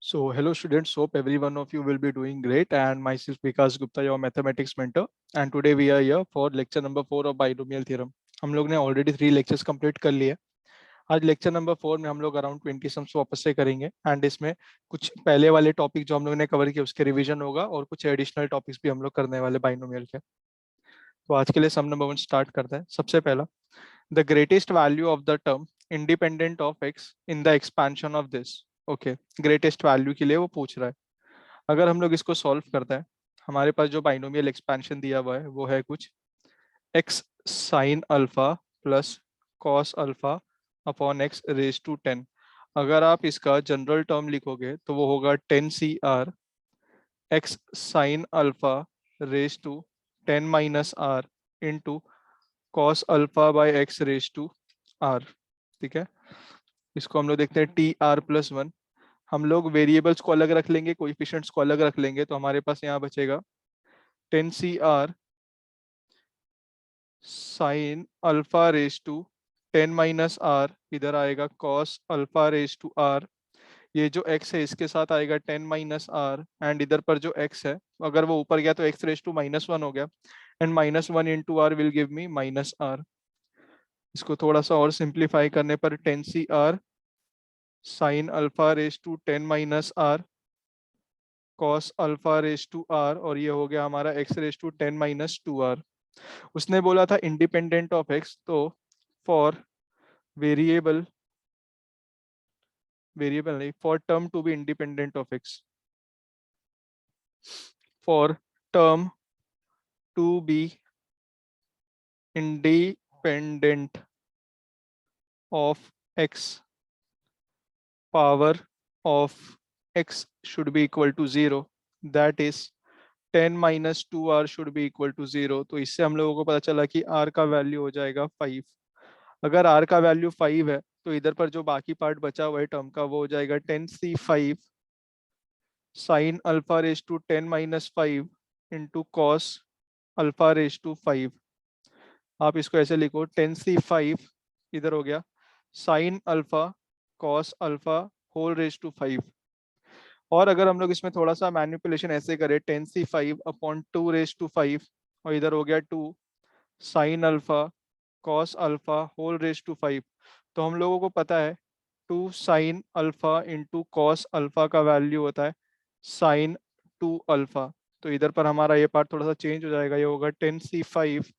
So, hello students, hope every one of you will be doing great. And myself Vikas Gupta, your mathematics mentor. And today we are here for lecture number 4 of binomial theorem. हम लोग ने already 3 lectures complete कर लिए। आज lecture number 4 में हम लोग around 20 sums वापस से करेंगे एंड इसमें कुछ पहले वाले टॉपिक जो हम लोग ने कवर किए उसके रिवीजन होगा और कुछ एडिशनल टॉपिक्स भी हम लोग करने वाले बाइनोमियल के। तो आज के लिए सम नंबर 1 स्टार्ट करते हैं। सबसे पहला, the greatest value of the term independent of x in the expansion of this. Okay, greatest value के लिए वो पूछ रहा है। अगर हम लोग इसको सॉल्व करते हैं, हमारे पास जो बाइनोमियल एक्सपेंशन दिया हुआ है वो है कुछ x sine alpha plus cos alpha upon x raise to 10। अगर आप इसका जनरल टर्म लिखोगे तो वो होगा 10 CR x sine alpha raise to 10 - R into cos alpha by x raise to R। ठीक है, इसको हम लोग देखते हैं TR+1। हम लोग वेरिएबल्स को अलग रख लेंगे, कोएफिशिएंट्स को अलग रख लेंगे, तो हमारे पास यहाँ बचेगा 10 CR sine alpha raise to 10 - R, इधर आएगा cos alpha raise to R। ये जो x है इसके साथ आएगा 10 - R एंड इधर पर जो x है अगर वो ऊपर गया तो x रेज टू -1 हो गया and -1 into R will give me -R। इसको थोड़ा सा और सिंप्लीफाई करने पर 10 CR sine alpha raise to 10 - R cos alpha raise to R, और ये हो गया हमारा x रेज टू 10 - 2R। उसने बोला था इंडिपेंडेंट ऑफ x, तो फॉर वेरिएबल वेरिएबल नहीं, for term to be independent of x, for term to be independent of x, power of x should be equal to 0, that is 10 - 2R should be equal to 0। तो इससे हम लोगों को पता चला कि R का वैल्यू हो जाएगा 5। अगर R का वैल्यू 5 है तो इधर पर जो बाकी पार्ट बचा हुआ है टर्म का वो हो जाएगा 10C5 sine alpha raise to 10 - 5 into cos alpha raise to 5। आप इसको ऐसे लिखो 10C5 इधर हो गया sine alpha cos alpha whole raise to 5। और अगर हम लोग इसमें थोड़ा सा मैनिपुलेशन ऐसे करें 10C5 अपॉन 2 रेज टू 5, और इधर हो गया 2 sine alpha cos alpha whole raise to 5। तो हम लोगों को पता है 2 sine alpha into cos alpha का वैल्यू होता है साइन 2 अल्फा। तो इधर पर हमारा ये पार्ट थोड़ा सा चेंज हो जाएगा, ये होगा 10C5,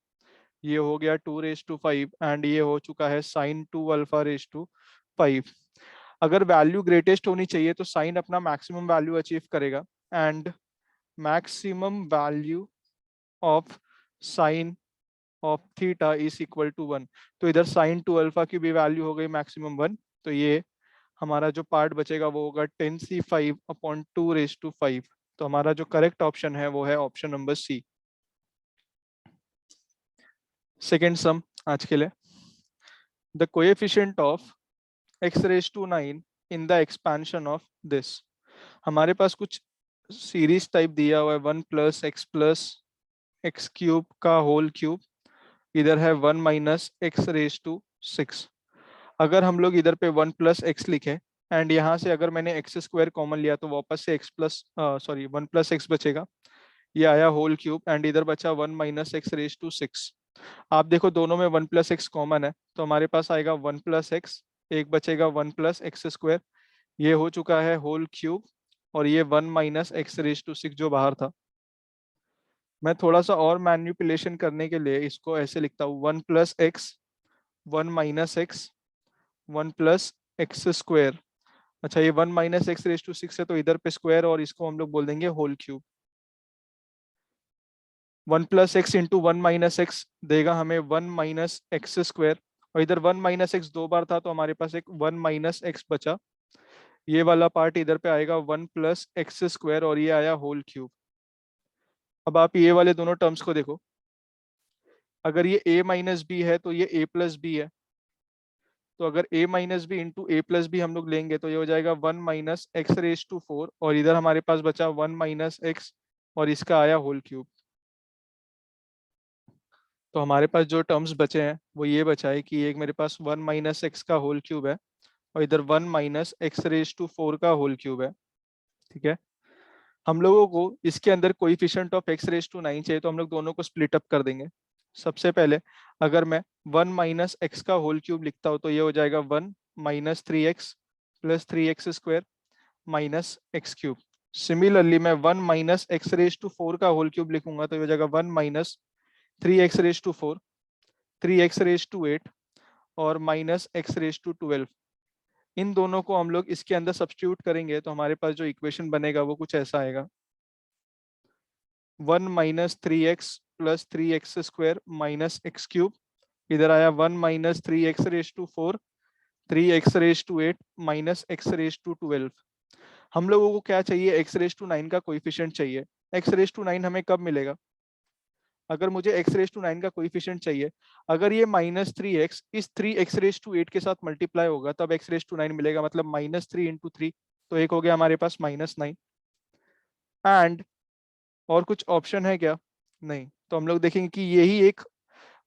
ये हो गया 2 रेज टू 5 एंड ये हो चुका है साइन 2 अल्फा रेज टू 5। अगर वैल्यू ग्रेटेस्ट होनी चाहिए तो साइन अपना मैक्सिमम वैल्यू अचीव करेगा and maximum value of sine of theta is equal to 1। तो इधर साइन 2 अल्फा की भी वैल्यू हो गई मैक्सिमम 1। तो ये हमारा जो पार्ट बचेगा वो होगा 10C5 अपॉन 2 रेज टू 5। तो हमारा जो करेक्ट ऑप्शन है वो है option number C. Second sum आज के लिए, the coefficient of x raise to 9 in the expansion of this. हमारे पास कुछ सीरीज टाइप दिया हुआ है 1 + x + x³ का होल क्यूब, इधर है 1 - x रेज टू 6। अगर हम लोग इधर पे 1 + x लिखे एंड यहाँ से अगर मैंने x² कॉमन लिया तो वापस से 1 + x बचेगा, ये आया होल क्यूब एंड इधर बचा 1 - x रेज टू 6। आप देखो दोनों में 1 + x कॉमन है तो हमारे पास आएगा 1 + x, एक बचेगा 1 + x², ये हो चुका है होल क्यूब, और ये 1 - x रेज टू 6 जो बाहर था। मैं थोड़ा सा और मैन्युपुलेशन करने के लिए इसको ऐसे लिखता हूँ 1 + x 1 - x 1 + x²। अच्छा, ये 1 - x रेज टू 6 है तो इधर पे स्क्वायर और इसको हम लोग बोल देंगे whole cube. 1 + x into 1 - x देगा हमें 1 - x², और इधर 1 - x 2 बार था तो हमारे पास एक 1 - x बचा। ये वाला पार्ट इधर पे आएगा 1 + x² और ये आया होल क्यूब। अब आप ये वाले दोनों टर्म्स को देखो, अगर ये a - b है तो ये a + b है, तो अगर a - b into a + b हम लोग लेंगे तो ये हो जाएगा 1 - x रेज टू 4, और इधर हमारे पास बचा 1 - x और इसका आया होल क्यूब। तो हमारे पास जो टर्म्स बचे हैं वो ये बचा है कि एक मेरे पास 1 - x का होल क्यूब है और इधर 1 - x रेज टू 4 का होल क्यूब है। ठीक है, हम लोगों को इसके अंदर coefficient of x raise to 9 चाहिए, तो हम लोग दोनों को स्प्लिट अप कर देंगे। सबसे पहले अगर मैं 1 माइनस एक्स का होल क्यूब लिखता हूँ तो ये हो जाएगा 1 minus 3x plus 3x² minus x cube. Similarly मैं 1 माइनस एक्स रेज टू 4 का होल क्यूब लिखूंगा तो ये हो जाएगा 1 minus 3x raise to 4, 3x raise to 8 और माइनस एक्स रेज टू 12। इन दोनों को हम लोग इसके अंदर सब्स्टिट्यूट करेंगे तो हमारे पास जो इक्वेशन बनेगा वो कुछ ऐसा आएगा, 1 minus 3x plus 3x² minus x cube, इधर आया 1 minus 3x raise to 4, 3x raise to 8 minus x raise to 12। हम लोगों को क्या चाहिए, एक्स रेज टू 9 का कोएफिशिएंट चाहिए। एक्स रेज टू 9 हमें कब मिलेगा, अगर मुझे एक्स रेज टू 9 का कोएफिशिएंट चाहिए, अगर ये माइनस 3x इस 3x रेज टू 8 के साथ मल्टीप्लाई होगा तब एक्स रेज टू 9 मिलेगा, मतलब माइनस 3 इंटू 3, तो एक हो गया हमारे पास माइनस 9। एंड और कुछ ऑप्शन है क्या, नहीं, तो हम लोग देखेंगे कि यही एक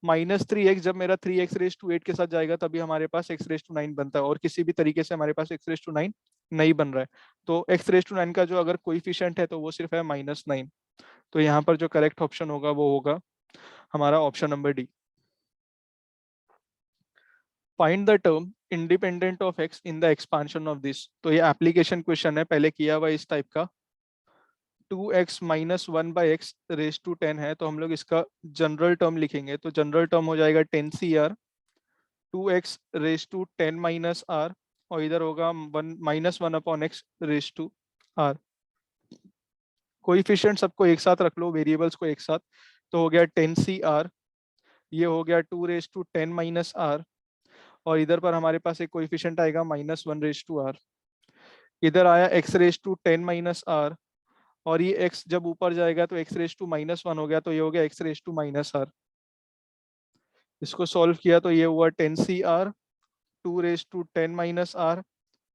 माइनस 3x जब मेरा 3x रेज टू 8 के साथ जाएगा तभी हमारे पास x रेज टू 9 बनता है, और किसी भी तरीके से हमारे पास x रेज टू 9 नहीं बन रहा है। तो x रेज टू 9 का जो अगर कोइफिशिएंट है तो वो सिर्फ है -9। तो यहाँ पर जो करेक्ट ऑप्शन होगा वो होगा हमारा option number D. Find the term independent of x in the expansion of this. तो ये एप्लीकेशन क्वेश्चन है, पहले किया हुआ इस टाइप का। 2x minus 1/x raise to 10 है, तो हम लोग इसका जनरल टर्म लिखेंगे, तो जनरल टर्म हो जाएगा 10CR 2x raise to 10 minus r, और इधर होगा 1 -1/x raise to are. Coefficient सबको एक साथ रख लो, वेरिएबल्स को एक साथ, तो हो गया 10CR, ये हो गया 2 रेज टू 10 माइनस आर, और इधर पर हमारे पास एक कोइफिशिएंट आएगा -1 रेज टू आर। इधर आया x raise to 10 minus r, और ये x जब ऊपर जाएगा तो x रेज टू -1 हो गया, तो ये हो गया x raise to minus r. इसको सॉल्व किया तो ये हुआ 10CR 2 raise to 10 minus r,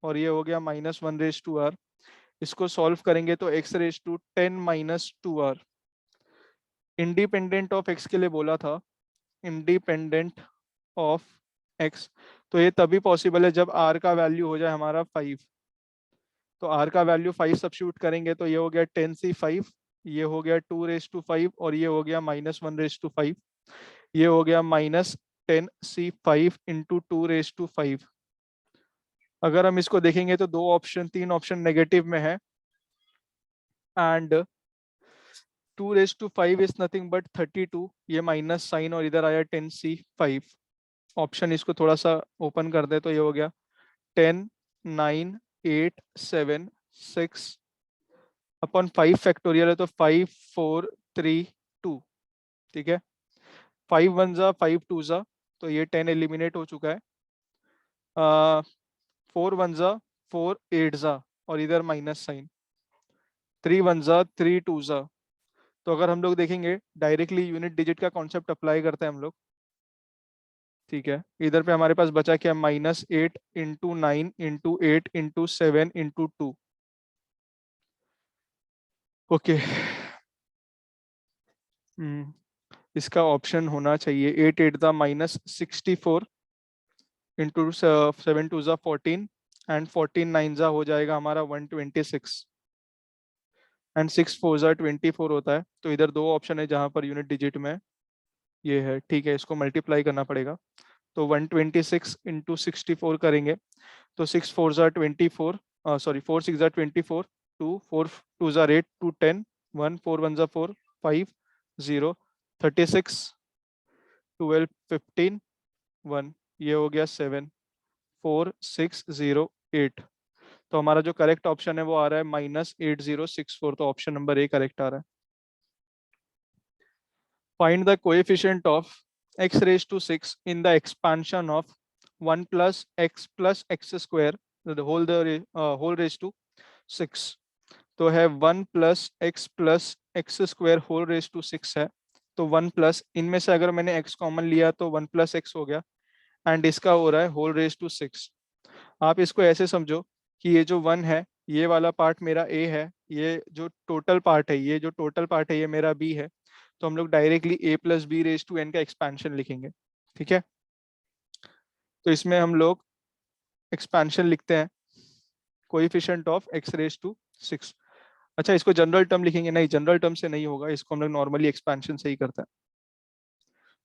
और ये हो गया -1 रेज टू आर। इसको सॉल्व करेंगे तो x raise to 10 minus 2r। Independent of x के लिए बोला था, इंडिपेंडेंट ऑफ x, तो ये तभी पॉसिबल है जब r का वैल्यू हो जाए हमारा 5। तो r का वैल्यू 5 सब्स्टिट्यूट करेंगे तो ये हो गया 10C5, ये हो गया 2 रेज टू 5, और ये हो गया -1 रेज टू 5, ये हो गया -10C5 इंटू 2 रेज टू 5। अगर हम इसको देखेंगे तो तीन ऑप्शन नेगेटिव में है, and 2 raise to 5 is nothing but 32, ये माइनस साइन, और इधर आया 10C5। ऑप्शन इसको थोड़ा सा ओपन कर दे तो ये हो गया 10 9 8 7 6 अपॉन 5 फैक्टोरियल है, तो 5 4 3 2। ठीक है, 5 1 जा 5 2 जा, तो ये 10 एलिमिनेट हो चुका है। 4 1 जा 4 8 जा, और इधर माइनस साइन, 3 1 जा 3 2 जा। तो अगर हम लोग देखेंगे डायरेक्टली यूनिट डिजिट का कॉन्सेप्ट अप्लाई करते हैं हम लोग। ठीक है, इधर पे हमारे पास बचा क्या, -8 into 9 into 8 into 7 into 2। Okay, इसका ऑप्शन होना चाहिए 8 8 द -64 इंटू 7 2 ज़ा 14, एंड 14 9 ज़ा हो जाएगा हमारा 126, एंड 6 4 ज़ा 24 होता है। तो इधर दो ऑप्शन है जहां पर यूनिट डिजिट में ये है। ठीक है, इसको मल्टीप्लाई करना पड़ेगा, तो 126 इंटू 64 करेंगे तो 6 4 ज़ा 24, सॉरी 4 6 ज़ा 24, 2 4 2 ज़ा 8 2 10, 1 4 1 ज़ा 4 5 0 36 12 15 1, ये हो गया 7 4 6 0 8। तो हमारा जो करेक्ट ऑप्शन है वो आ रहा है -8064, तो ऑप्शन नंबर ए करेक्ट आ रहा है। Find the coefficient of x raise to 6 in the expansion of 1 plus x square whole raise to 6। तो है 1 plus x square whole raise to 6 है, तो 1 प्लस इनमें से अगर मैंने x कॉमन लिया तो 1 plus x हो गया, एंड इसका हो रहा है होल रेज टू 6। आप इसको ऐसे समझो कि ये जो 1 है ये वाला पार्ट मेरा a है, ये जो टोटल पार्ट है ये मेरा b है। तो हम लोग directly a plus b raise to n का एक्सपेंशन लिखेंगे। ठीक है, तो इसमें हम लोग एक्सपेंशन लिखते हैं coefficient of x raise to 6। अच्छा, इसको जनरल टर्म लिखेंगे? नहीं, जनरल टर्म से नहीं होगा, इसको हम लोग नॉर्मली एक्सपेंशन से ही करते हैं।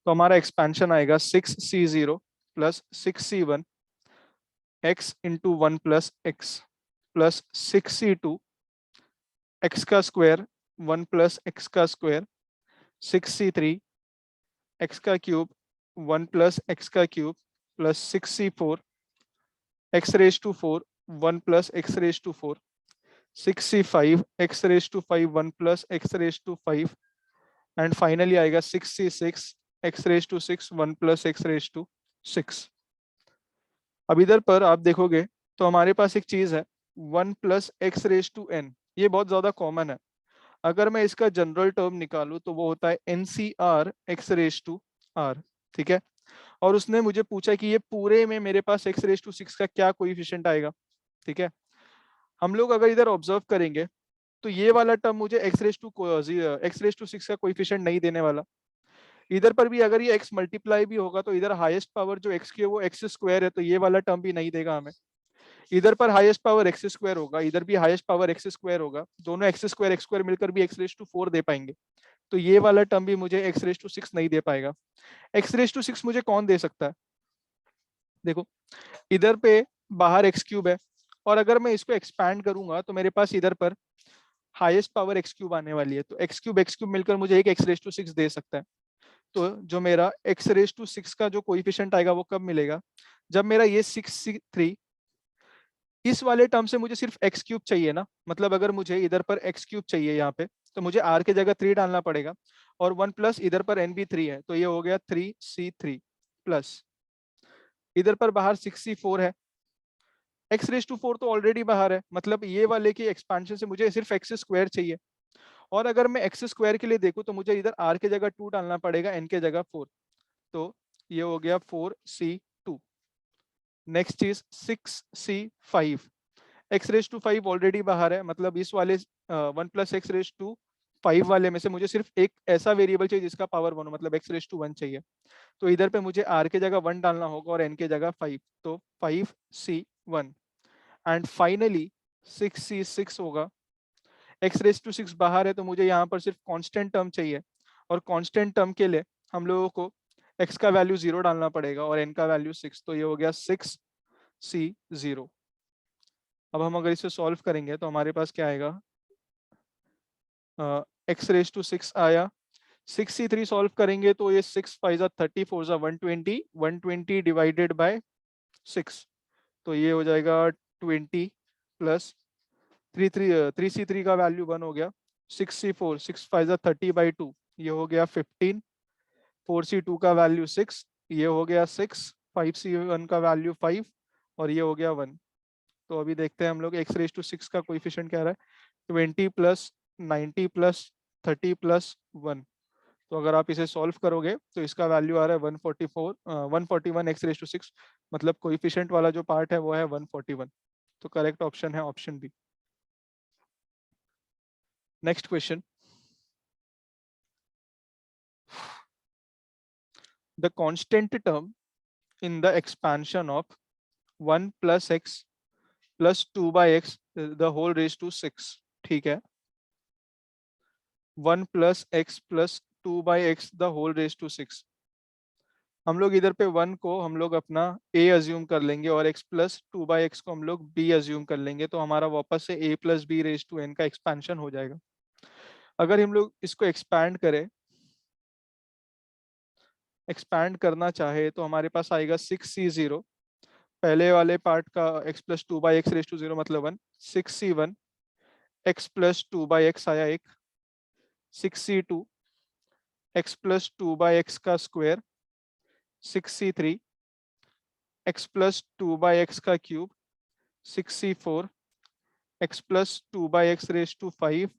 तो हमारा एक्सपेंशन आएगा 6c0 plus 6c1 x into 1 plus x plus 6c2 x का स्क्वायर 1 प्लस एक्स का स्क्वायर 6c3 एक्स का क्यूब 1 प्लस एक्स का cube plus 6c4 x raise to 4 1 plus x raise to 4 6c5 x raise to 5 1 plus x raise to 5 and finally आएगा 6c6 x raise to 6 1 plus x raise to 6। अब इधर पर आप देखोगे तो हमारे पास एक चीज है 1 plus x raise to n, ये बहुत ज्यादा कॉमन है। अगर मैं इसका जनरल टर्म निकालूं तो वो होता है n C r x raise to r, ठीक है। और उसने मुझे पूछा कि ये पूरे में मेरे पास एक्स रेज टू 6 का क्या कोएफिशिएंट आएगा, ठीक है। हम लोग अगर इधर ऑब्जर्व करेंगे तो ये वाला टर्म मुझे एक्स रेज टू 6 का कोएफिशिएंट नहीं देने वाला। इधर पर भी अगर ये x मल्टीप्लाई भी होगा तो इधर हाईएस्ट पावर जो x की है वो एक्स स्क्वायर है, तो ये वाला टर्म भी नहीं देगा हमें। इधर पर हाईएस्ट पावर एक्स स्क्वायर होगा, इधर भी हाईएस्ट पावर एक्स स्क्वायर होगा, दोनों एक्स स्क्वायर मिलकर भी एक्स रेज टू 4 दे पाएंगे। तो ये वाला टर्म भी मुझे एक्स रेज टू 6 नहीं दे पाएगा। एक्स रेज टू 6 मुझे कौन दे सकता है? देखो, इधर पे बाहर एक्स क्यूब है, और अगर मैं इसको एक्सपैंड करूंगा तो मेरे पास इधर पर हाईएस्ट पावर एक्स क्यूब आने वाली है, तो एक्स क्यूब मिलकर मुझे एक एक्स रेज टू 6 दे सकता है। तो जो मेरा एक्स रेज टू 6 का जो कोइफिशिएंट आएगा वो कब मिलेगा? जब मेरा ये 6c3, इस वाले टर्म से मुझे सिर्फ एक्स क्यूब चाहिए ना, मतलब अगर मुझे इधर पर एक्स क्यूब चाहिए यहाँ पे, तो मुझे आर के जगह 3 डालना पड़ेगा, और 1 प्लस इधर पर एन भी 3 है, तो ये हो गया 3c3 प्लस इधर पर बाहर 6c4 है। एक्स रेज टू 4 तो ऑलरेडी बाहर है, मतलब ये वाले की एक्सपेंशन से मुझे सिर्फ एक्स स्क्वायर चाहिए। और अगर मैं एक्स स्क्वायर के लिए देखूँ तो मुझे इधर आर के जगह 2 डालना पड़ेगा, एन के जगह 4, तो ये हो गया 4c2। नेक्स्ट चीज 6c5, x raise to 5 already बाहर है, मतलब इस वाले 1 प्लस एक्स रेज टू 5 वाले में से मुझे सिर्फ एक ऐसा वेरिएबल चाहिए जिसका पावर 1 हो, मतलब एक्स रेज टू 1 चाहिए। तो इधर पे मुझे आर के जगह 1 डालना होगा और एन के जगह 5, तो 5c1 एंड फाइनली 6c6 होगा। एक्स रेज टू 6 बाहर है तो मुझे यहाँ पर सिर्फ कांस्टेंट टर्म चाहिए, और कांस्टेंट टर्म के लिए हम लोगों को x का वैल्यू 0 डालना पड़ेगा और n का वैल्यू 6, तो ये हो गया 6c0। अब हम अगर इसे सॉल्व करेंगे तो हमारे पास क्या आएगा? एक्स रेज टू 6 आया, 6c3 सॉल्व करेंगे तो ये 6 5 30 4 120, 120 डिवाइडेड बाय 6, तो ये हो जाएगा 20 प्लस 3c3 का वैल्यू 1 हो गया, 6c4 6 5 30 बाई 2, ये हो गया 15, 4c2 का वैल्यू 6, ये हो गया 6, 5c1 का वैल्यू 5, और ये हो गया 1। तो अभी देखते हैं हम लोग एक्स रेज टू 6 का कोएफिशिएंट क्या रहा है, 20 प्लस 90 प्लस 30 प्लस 1। तो अगर आप इसे सॉल्व करोगे तो इसका वैल्यू आ रहा है 144 141 एक्स रेज टू 6, मतलब कोएफिशिएंट वाला जो पार्ट है वो है 141। तो करेक्ट ऑप्शन है option B. Next question, the constant term in the expansion of 1 plus x plus 2 by x the whole raise to 6, ठीक है। 1 plus x plus 2 by x the whole raise to 6, हम लोग इधर पे 1 को हम लोग अपना a अज्यूम कर लेंगे और x प्लस 2 बाई एक्स को हम लोग b अज्यूम कर लेंगे, तो हमारा वापस से a plus b raise to n का एक्सपेंशन हो जाएगा। अगर हम लोग इसको एक्सपैंड करना चाहे तो हमारे पास आएगा 6c0, पहले वाले पार्ट का x plus 2 by x raise to 0 मतलब 1, 6c1 x plus 2 by x आया एक, 6c2 x plus 2 by x का square, 6c3 x plus 2 by x का cube, 6c4 x plus 2 by x raise to 5,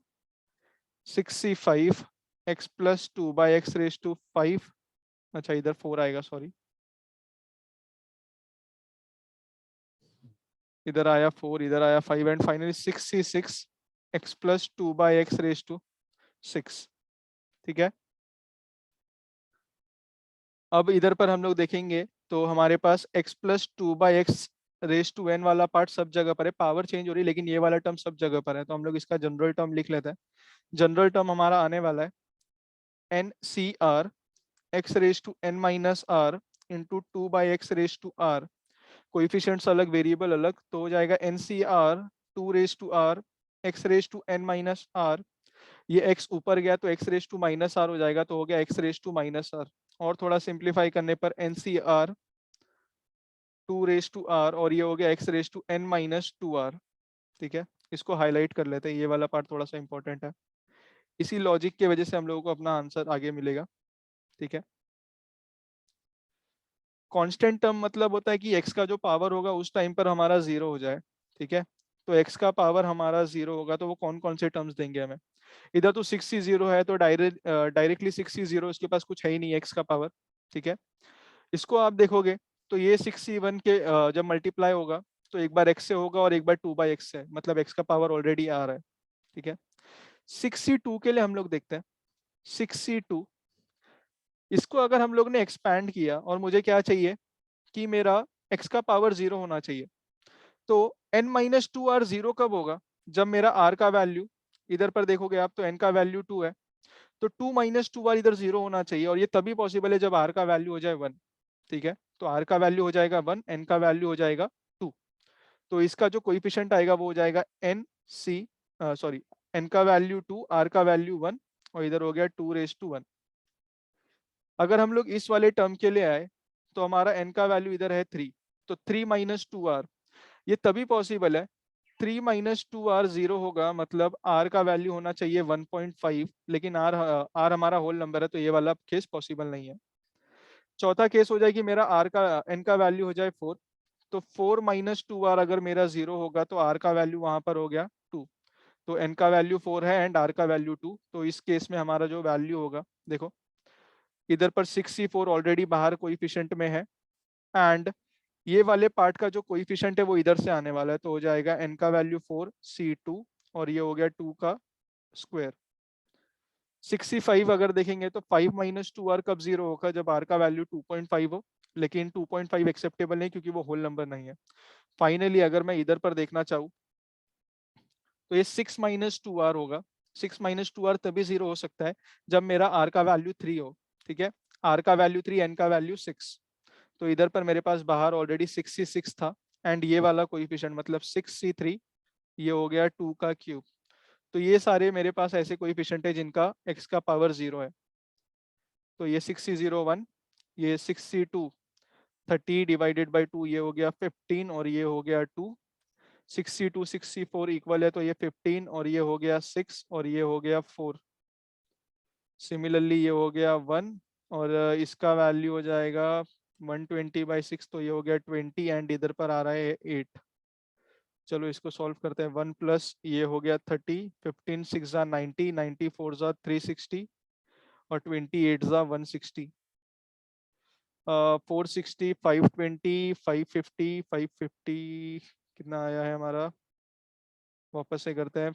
6c5 x plus 2 by x raise to 5, अच्छा इधर 4 आएगा, sorry, इधर आया 4, इधर आया 5, and finally 6c6 x plus 2 by x raise to 6, ठीक है। अब इधर पर हम लोग देखेंगे तो हमारे पास x plus 2 by x raise to n वाला पार्ट सब जगह पर है, पावर चेंज हो रही है लेकिन ये वाला टर्म सब जगह पर है, तो हम लोग इसका जनरल टर्म लिख लेते हैं। जनरल टर्म हमारा आने वाला है n C r x raise to n minus r into two by x raise to r, coefficients अलग वेरिएबल अलग, तो हो जाएगा n C r two raise to r x raise to n minus r, ये x ऊपर गया तो x raise to minus r हो जाएगा, तो हो गया x raise to minus r. और थोड़ा सिंप्लीफाई करने पर n C r two raise to r और ये हो गया x raise to n minus two r. ठीक है, इसको हाईलाइट कर लेते हैं, ये वाला पार्ट थोड़ा सा इंपॉर्टेंट है, इसी लॉजिक की वजह से हम लोगों को अपना आंसर आगे मिलेगा। ठीक है, कांस्टेंट टर्म मतलब होता है कि x का जो पावर होगा उस टाइम पर हमारा जीरो हो जाए। ठीक है, तो x का पावर हमारा जीरो होगा तो वो कौन कौन से टर्म्स देंगे हमें। इधर तो 6c0 है तो डायरेक्टली 6c0 इसके पास कुछ है ही नहीं x का पावर। ठीक है, इसको आप देखोगे तो ये 6c1 के जब मल्टीप्लाई होगा तो एक बार x से होगा और एक बार 2/x से, मतलब x का पावर ऑलरेडी आ रहा है। ठीक है, 6c2 के लिए हम लोग देखते हैं। 6c2 इसको अगर हम लोग ने एक्सपैंड किया और मुझे क्या चाहिए कि मेरा x का पावर जीरो होना चाहिए, तो n minus two r zero कब होगा, जब मेरा r का वैल्यू, इधर पर देखोगे आप तो n का वैल्यू 2 है, तो 2 माइनस टू आर इधर जीरो होना चाहिए, और ये तभी पॉसिबल है जब r का वैल्यू हो जाए 1। ठीक है, तो r का वैल्यू हो जाएगा 1, n का वैल्यू हो जाएगा 2, तो इसका जो कोइफिशिएंट आएगा वो हो जाएगा n c, सॉरी, n का वैल्यू 2, r का वैल्यू 1, और इधर हो गया 2 रेस टू 1। अगर हम लोग इस वाले टर्म के लिए आए तो हमारा n का वैल्यू इधर है 3, तो 3 माइनस टू आर, ये तभी पॉसिबल है 3 माइनस टू आर जीरो होगा, मतलब आर का वैल्यू होना चाहिए 1.5, लेकिन आर हमारा होल नंबर है तो ये वाला केस पॉसिबल नहीं है। चौथा केस हो जाए कि मेरा आर का एन का वैल्यू हो जाए 4, तो 4 माइनस टू आर अगर मेरा जीरो होगा तो आर का वैल्यू वहां पर हो गया 2, तो एन का वैल्यू 4 है एंड आर का वैल्यू 2, तो इस केस में हमारा जो वैल्यू होगा, देखो इधर पर 6c4 ऑलरेडी बाहर कोइफिशिएंट में है, एंड ये वाले पार्ट का जो कोइफिशिएंट है वो इधर से आने वाला है, तो हो जाएगा n का वैल्यू 4c2 और ये हो गया 2 का स्क्वायर। 65 अगर देखेंगे तो 5 माइनस टू आर कब जीरो होगा, जब r का वैल्यू 2.5 हो, लेकिन 2.5 एक्सेप्टेबल नहीं क्योंकि वो होल नंबर नहीं है। फाइनली अगर मैं इधर पर देखना चाहूँ तो ये 6 माइनस टू आर होगा। 6 माइनस टू आर तभी जीरो हो सकता है जब मेरा r का वैल्यू 3 हो। ठीक है, r का वैल्यू 3, n का वैल्यू 6, तो इधर पर मेरे पास बाहर ऑलरेडी 66 था, एंड ये वाला कोइफिशिएंट मतलब 6c3, ये हो गया 2 का क्यूब। तो ये सारे मेरे पास ऐसे कोइफिशिएंट है जिनका x का पावर जीरो है, तो ये 6c01, ये 6c2 30 डिवाइडेड बाई 2, ये हो गया 15 और ये हो गया 2, 6c2 6c4 इक्वल है तो ये 15 और ये हो गया 6 और ये हो गया 4, सिमिलरली ये हो गया 1 और इसका वैल्यू हो जाएगा 120/6, तो ये हो गया 20 एंड इधर पर आ रहा है 8। चलो इसको सॉल्व करते हैं। 1 प्लस ये हो गया 30, 15 6 जा 90, 90 4 जा 360 और 28 जा 160, 460 520 550 550 कितना आया है हमारा, वापस से करते हैं।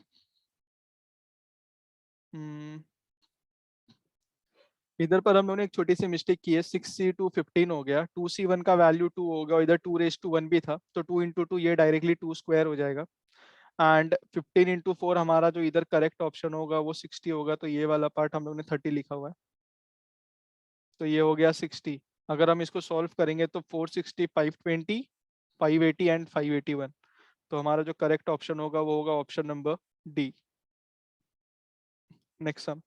हम्म, इधर पर हम लोगों ने एक छोटी सी मिस्टेक की है, 6c2 15 हो गया, 2c1 का वैल्यू 2 होगा, इधर 2 रेस टू 1 भी था, तो 2 इंटू 2 ये डायरेक्टली 2 स्क्वायर हो जाएगा, एंड 15 इंटू 4 हमारा जो इधर करेक्ट ऑप्शन होगा वो 60 होगा, तो ये वाला पार्ट हम लोग ने 30 लिखा हुआ है, तो ये हो गया 60। अगर हम इसको सॉल्व करेंगे तो 460 520 580 एंड 581, तो हमारा जो करेक्ट ऑप्शन होगा वो होगा option number D. Next sum,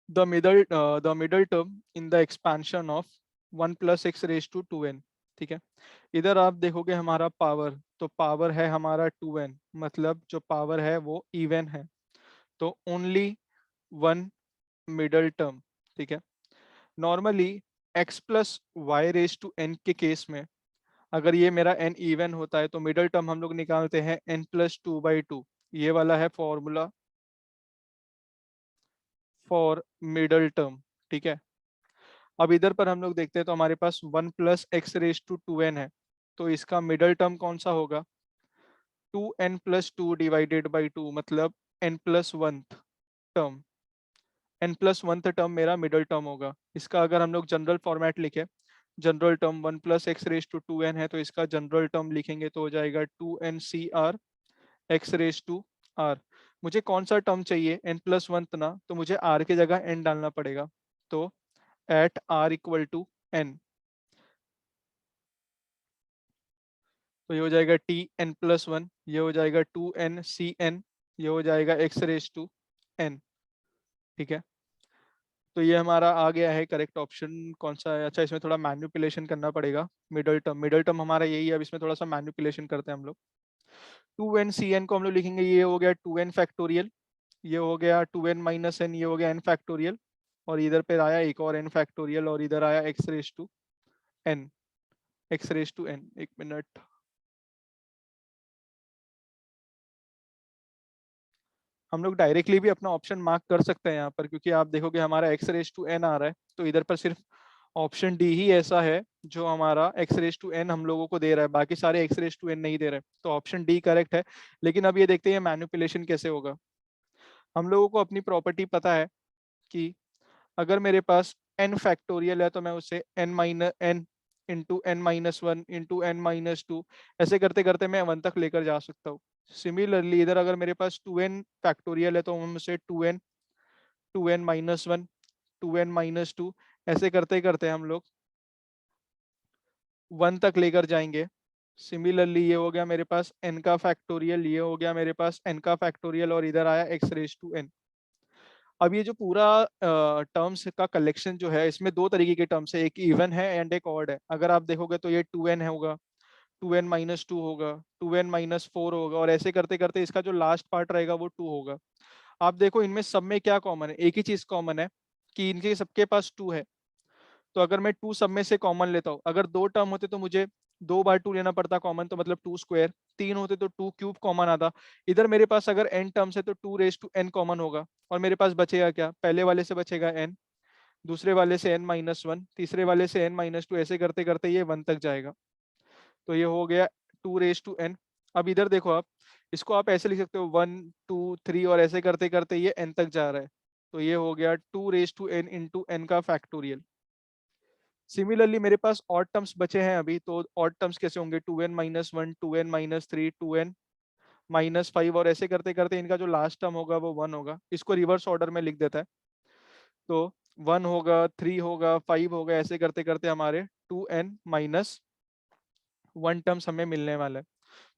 the middle term in the expansion of 1 plus x raise to 2n। ठीक है, इधर आप देखोगे हमारा पावर, तो पावर है हमारा 2n, मतलब जो पावर है वो इवन है, तो ओनली वन मिडल टर्म। ठीक है, normally x plus y raise to n के केस में अगर ये मेरा n इवन होता है तो मिडल टर्म हम लोग निकालते हैं n+2/2, ये वाला है फॉर्मूला फॉर मिडल टर्म। ठीक है, अब इधर पर हम लोग देखते हैं तो हमारे पास 1 plus x raise to 2n है, तो इसका मिडल टर्म कौन सा होगा, 2n+2 डिवाइडेड बाई 2, मतलब n+1 टर्म, n+1 टर्म मेरा मिडल टर्म होगा। इसका अगर हम लोग जनरल फॉर्मेट लिखे, general term 1 plus x raise to 2n है, तो इसका जनरल टर्म लिखेंगे तो हो जाएगा 2n C r x raise to r. मुझे कौन सा टर्म चाहिए, n+1 ना, तो मुझे r की जगह n डालना पड़ेगा। तो at r equal to n, तो ये हो जाएगा Tn+1, ये हो जाएगा 2n ये हो जाएगा x रेज टू n। ठीक है, तो ये हमारा आ गया है करेक्ट ऑप्शन। कौन सा है? अच्छा, इसमें थोड़ा मैन्युपुलेशन करना पड़ेगा। मिडल टर्म हमारा यही है, अब इसमें थोड़ा सा मैन्युपुलेशन करते हैं हम लोग। 2n को हम लोग लिखेंगे, ये हो गया 2n फैक्टोरियल, ये हो गया 2n-n, ये हो गया n फैक्टोरियल, और इधर पे आया एक और n फैक्टोरियल, और इधर आया x raise to n, x raise to n। एक मिनट, हम लोग डायरेक्टली भी अपना ऑप्शन मार्क कर सकते हैं यहाँ पर, क्योंकि आप देखोगे हमारा x रेज टू n आ रहा है, तो इधर पर सिर्फ ऑप्शन डी ही ऐसा है जो हमारा x रेज टू n हम लोगों को दे रहा है, बाकी सारे x रेज टू n नहीं दे रहे, तो ऑप्शन डी करेक्ट है। लेकिन अब ये देखते हैं मैनिपुलेशन कैसे होगा। हम लोगों को अपनी प्रॉपर्टी पता है कि अगर मेरे पास n फैक्टोरियल है, तो मैं उसे n into n-1 into n-2 ऐसे करते करते मैं 1 तक लेकर जा सकता हूँ। सिमिलरली इधर अगर मेरे पास 2n फैक्टोरियल है, तो हम उसे 2n-1 2n-2 ऐसे करते करते हम लोग 1 तक लेकर जाएंगे। सिमिलरली ये हो गया मेरे पास n का फैक्टोरियल, ये हो गया मेरे पास n का फैक्टोरियल, और इधर आया x रेज टू n। अब ये जो पूरा टर्म्स का कलेक्शन जो है, इसमें दो तरीके के टर्म्स है, एक इवन है एंड एक ऑड है। अगर आप देखोगे तो ये 2n होगा, 2n-2 होगा, 2n-4 होगा, और ऐसे करते करते इसका जो लास्ट पार्ट रहेगा वो 2 होगा। आप देखो इनमें सब में क्या कॉमन है, एक ही चीज कॉमन है कि इनके सबके पास 2 है। तो अगर मैं 2 सब में से कॉमन लेता हूँ, अगर 2 टर्म होते तो मुझे 2 बार 2 लेना पड़ता कॉमन, तो मतलब 2 स्क्वायर। 3 होते तो 2 क्यूब कॉमन आता। इधर मेरे पास अगर n टर्म्स है तो 2 रेज टू n कॉमन होगा, और मेरे पास बचेगा क्या, पहले वाले से बचेगा n, दूसरे वाले से n-1, तीसरे वाले से n-2, ऐसे करते करते ये 1 तक जाएगा। तो ये हो गया 2 रेज टू n। अब इधर देखो आप, इसको आप ऐसे लिख सकते हो 1 2 3, और ऐसे करते करते ये n तक जा रहा है। तो ये हो गया 2 raise to n into n का फैक्टोरियल। सिमिलरली मेरे पास ऑड टर्म्स बचे हैं अभी, तो ऑड टर्म्स कैसे होंगे, 2n-1 2n-3 2n-5, और ऐसे करते करते इनका जो लास्ट टर्म होगा वो 1 होगा। इसको रिवर्स ऑर्डर में लिख देता है, तो 1 होगा, 3 होगा, 5 होगा, ऐसे करते करते हमारे 2n-1 टर्म्स हमें मिलने वाला है।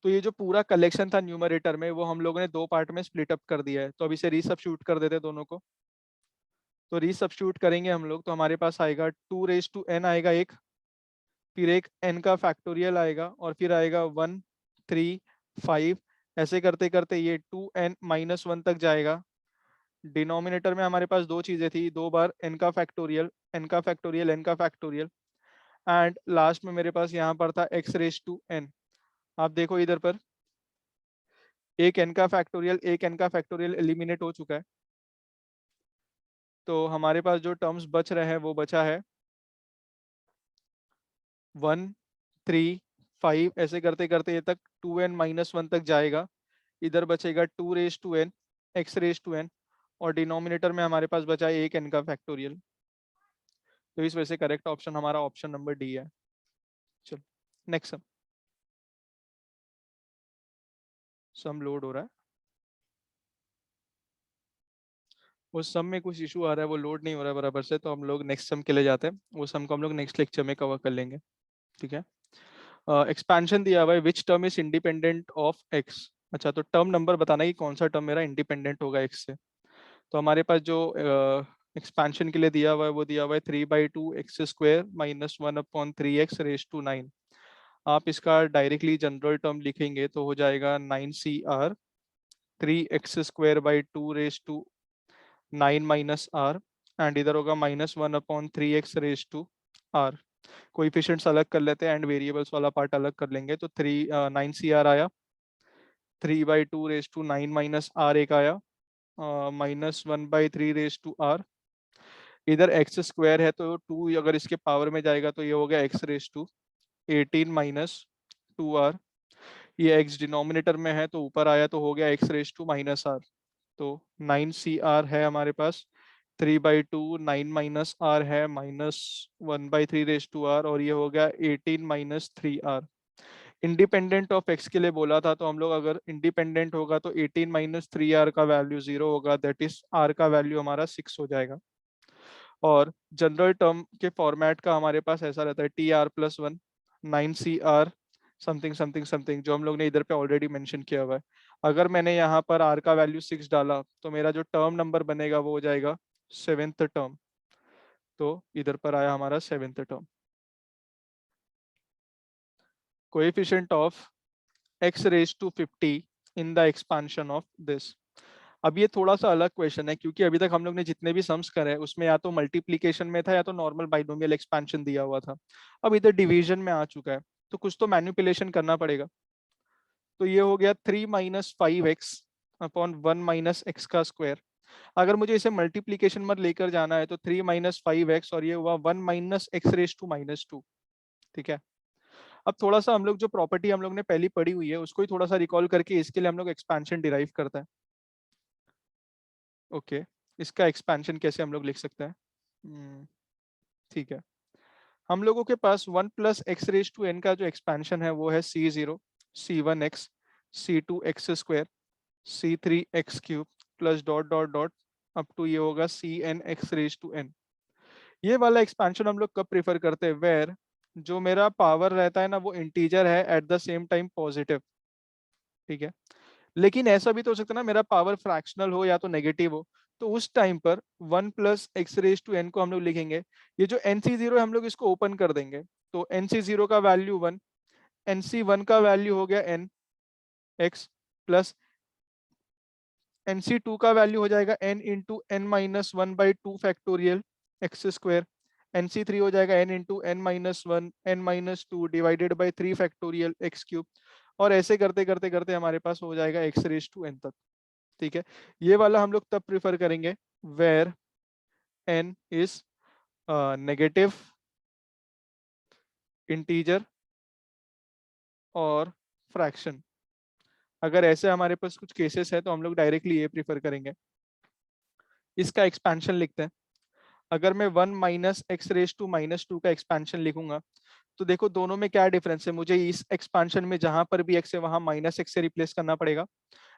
तो ये जो पूरा कलेक्शन था न्यूमरेटर में, वो हम लोगों ने दो पार्ट में स्प्लिट अप कर दिया है। तो अब इसे रीसब्स्टिट्यूट कर देते हैं दोनों को। तो रीसब्स्टिट्यूट करेंगे हम लोग, तो हमारे पास आएगा 2 रेज टू n आएगा एक, फिर एक n का फैक्टोरियल आएगा, और फिर आएगा 1 3 5, ऐसे करते करते ये 2n-1 तक जाएगा। डिनोमिनेटर में हमारे पास दो चीजें थी, दो बार n का फैक्टोरियल, n का फैक्टोरियल, n का फैक्टोरियल, एंड लास्ट में मेरे पास यहाँ पर था x रेज टू n। आप देखो इधर पर एक n का फैक्टोरियल, एक n का फैक्टोरियल एलिमिनेट हो चुका है। तो हमारे पास जो टर्म्स बच रहे हैं वो बचा है 1 3 5, ऐसे करते करते ये तक 2n-1 तक जाएगा। इधर बचेगा 2 raise to n, x raise to n, और डिनोमिनेटर में हमारे पास बचा है एक n का फैक्टोरियल। तो इस वजह से करेक्ट ऑप्शन हमारा ऑप्शन नंबर डी है। चलो नेक्स्ट सम लोड हो रहा है। वो सम में कुछ इशू आ रहा है, वो लोड नहीं हो रहा है बराबर से, तो हम लोग नेक्स्ट सम के लिए जाते हैं। वो सम को हम लोग नेक्स्ट लेक्चर में कवर कर लेंगे। ठीक है, एक्सपेंशन दिया हुआ है, which term is independent of x. अच्छा, तो टर्म नंबर बताना कि कौन सा टर्म मेरा इंडिपेंडेंट होगा एक्स से। तो हमारे पास जो एक्सपेंशन के लिए दिया हुआ है वो दिया हुआ है 3/2 x² - 1/3 x⁻⁹ आप इसका डायरेक्टली जनरल टर्म लिखेंगे तो हो जाएगा 9cr 3x²/2 एंड इधर होगा -1/3 x⁻⁻r। कोएफिशिएंट्स अलग कर लेते हैं एंड वेरिएबल्स वाला पार्ट अलग कर लेंगे। तो 9cr आया, 3/2 एक आया, -1/3 इधर एक्स स्क्वायर है तो 2 अगर इसके पावर में जाएगा तो ये हो गया x⁻18 - 2r। ये x डिनोमिनेटर में है तो ऊपर आया तो हो गया x⁻−r। तो 9cr है हमारे पास 3/2, 9 माइनस आर है -1/3 और ये हो गया 18 minus 3r। Independent of x के लिए बोला था, तो हम लोग अगर इंडिपेंडेंट होगा तो 18 माइनस 3r का वैल्यू 0 होगा, दैट इज r का वैल्यू हमारा 6 हो जाएगा। और जनरल टर्म के फॉर्मेट का हमारे पास ऐसा रहता है TR+1 9CR something something something, जो हम लोग ने इधर पे ऑलरेडी मेंशन किया हुआ है। अगर मैंने यहाँ पर r का वैल्यू 6 डाला तो मेरा जो टर्म नंबर बनेगा वो हो जाएगा 7th टर्म। तो इधर पर आया हमारा 7th term. Coefficient of x raise to 50 in the expansion of this. अब ये थोड़ा सा अलग क्वेश्चन है, क्योंकि अभी तक हम लोग ने जितने भी सम्स करे उसमें या तो मल्टीप्लीकेशन में था या तो नॉर्मल बाइनोमियल एक्सपेंशन दिया हुआ था। अब इधर डिवीजन में आ चुका है, तो कुछ तो मैनिपुलेशन करना पड़ेगा। तो ये हो गया 3 माइनस 5x अपॉन 1 - x का स्क्वायर। अगर मुझे इसे मल्टीप्लीकेशन में लेकर जाना है तो 3 माइनस 5x और ये हुआ 1 - x⁻²। ठीक है। अब थोड़ा सा हम लोग जो प्रॉपर्टी हम लोग ने पहली पढ़ी हुई है उसको ही थोड़ा सा रिकॉल करके इसके लिए हम लोग एक्सपेंशन डिराइव करते हैं। ओके, इसका एक्सपेंशन कैसे हम लोग लिख सकते हैं? ठीक है, हम लोगों के पास 1 + x⁻n का जो एक्सपेंशन है वो है C0 C1x C2x² C3x³ plus dot dot dot up to ये होगा Cnx⁻n। ये वाला एक्सपेंशन हम लोग कब प्रेफर करते हैं? वेयर जो मेरा पावर रहता है ना वो इंटीजर है at the same time positive. ठीक है, लेकिन ऐसा भी तो हो सकता है ना मेरा पावर फ्रैक्शनल हो या तो नेगेटिव हो, तो उस टाइम पर 1 + x⁻n को हम लोग लिखेंगे। ये जो NC0 है हम लोग इसको ओपन कर देंगे, तो NC0 का वैल्यू 1, NC1 का वैल्यू हो गया n x प्लस NC2 का वैल्यू हो जाएगा n into n-1/2 x²। NC3 हो जाएगा n into n-1 n-2 divided by 3 x³ और ऐसे करते करते करते हमारे पास हो जाएगा x⁻n तक। ठीक है, ये वाला हम लोग तब प्रिफर करेंगे where n is negative, integer और फ्रैक्शन। अगर ऐसे हमारे पास कुछ केसेस है तो हम लोग डायरेक्टली ये प्रिफर करेंगे। इसका एक्सपेंशन लिखते हैं। अगर मैं 1 - x⁻² का एक्सपेंशन लिखूंगा तो देखो दोनों में क्या डिफरेंस है। मुझे इस एक्सपेंशन में जहां पर भी x है वहां -x से रिप्लेस करना पड़ेगा,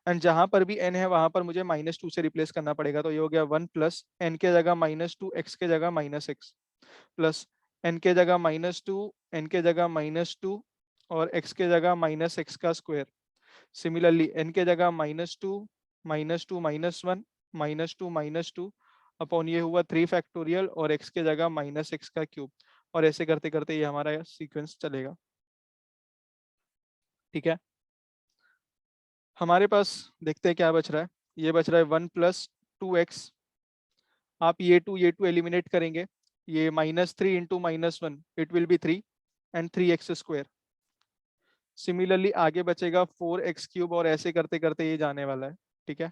एंड जहां पर भी n है वहां पर मुझे -2 से रिप्लेस करना पड़ेगा। तो ये हो गया 1 + n के जगह -2 x के जगह -x प्लस n के जगह -2 n के जगह -2 और x के जगह -x का स्क्वायर। सिमिलरली n के जगह -2 -2 -1 -2 -2 अपॉन ये हुआ 3 और x के जगह -x का क्यूब, और ऐसे करते करते ये हमारा सीक्वेंस चलेगा। ठीक है, हमारे पास देखते हैं क्या बच रहा है। ये बच रहा है 1 + 2x। आप ये टू एलिमिनेट करेंगे, ये -3 into -1 it will be 3 and 3x²। Similarly आगे बचेगा 4x³ और ऐसे करते करते ये जाने वाला है। ठीक है,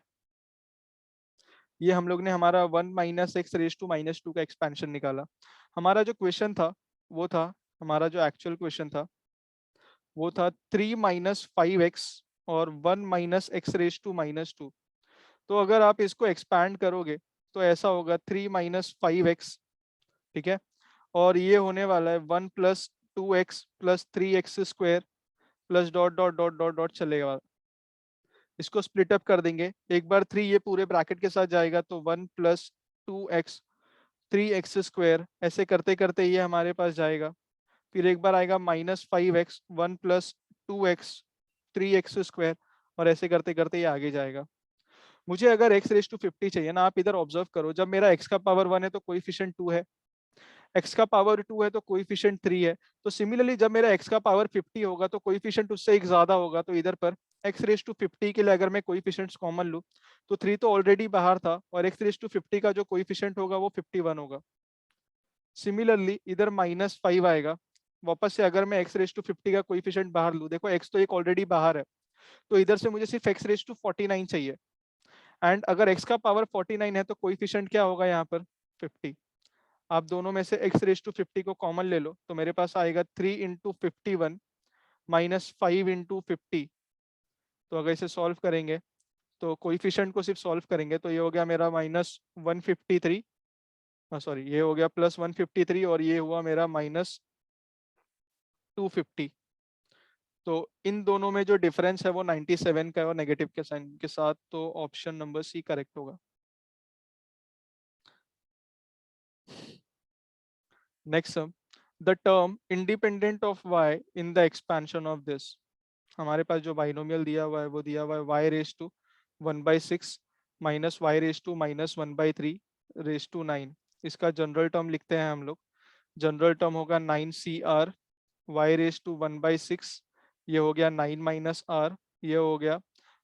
ये हम लोग ने हमारा 1 - x⁻² का एक्सपेंशन निकाला। हमारा जो क्वेश्चन था वो था, हमारा जो एक्चुअल क्वेश्चन था वो था 3 - 5x और 1 - x⁻²। तो अगर आप इसको एक्सपैंड करोगे तो ऐसा होगा 3 - 5x। ठीक है, और ये होने वाला है 1 + 2x plus 3x² plus dot dot dot dot dot चलेगा। इसको स्प्लिट अप कर देंगे, एक बार 3 ये पूरे ब्रैकेट के साथ जाएगा तो 1 + 2x 3x², ऐसे करते करते ये हमारे पास जाएगा। फिर एक बार आएगा -5x 1 + 2x 3x² और ऐसे करते करते ये आगे जाएगा। मुझे अगर x⁻50 चाहिए ना, आप इधर ऑब्जर्व करो, जब मेरा x का पावर 1 है तो कोएफिशिएंट 2 है, x का पावर 2 है तो कोएफिशिएंट 3 है। तो सिमिलरली जब मेरा x का पावर 50 होगा तो कोएफिशिएंट उससे एक ज्यादा होगा। तो इधर पर x⁻50 के लिए अगर मैं कोएफिशिएंट्स कॉमन लूं तो 3 तो ऑलरेडी बाहर था और x⁻50 का जो कोएफिशिएंट होगा वो 51 होगा। सिमिलरली इधर -5 आएगा। वापस से अगर मैं x⁻50 का कोएफिशिएंट बाहर लूं, देखो x तो एक ऑलरेडी बाहर है, तो इधर से मुझे सिर्फ x⁻49 चाहिए। एंड अगर x का पावर 49 है तो कोएफिशिएंट क्या होगा यहाँ पर? 50। आप दोनों में से x⁻50 को कॉमन ले लो तो मेरे पास आएगा 3 × 51 -5 × 50। तो अगर इसे सॉल्व करेंगे तो कोएफिशिएंट को सिर्फ सॉल्व करेंगे तो ये हो गया मेरा -153 सॉरी, ये हो गया प्लस 153 और ये हुआ मेरा माइनस 250। तो इन दोनों में जो डिफरेंस है वो 97 का है और नेगेटिव के साइन के साथ, तो ऑप्शन नंबर सी करेक्ट होगा। Next sum, the term independent of y in the expansion of this. हमारे पास जो बाइनोमियल दिया हुआ है वो दिया हुआ है y raise to 1/6 minus y raise to minus 1/3 raise to 9। इसका जनरल टर्म लिखते हैं हम लोग। जनरल टर्म होगा 9 CR y रेस टू 1/6, ये हो गया 9 माइनस आर, ये हो गया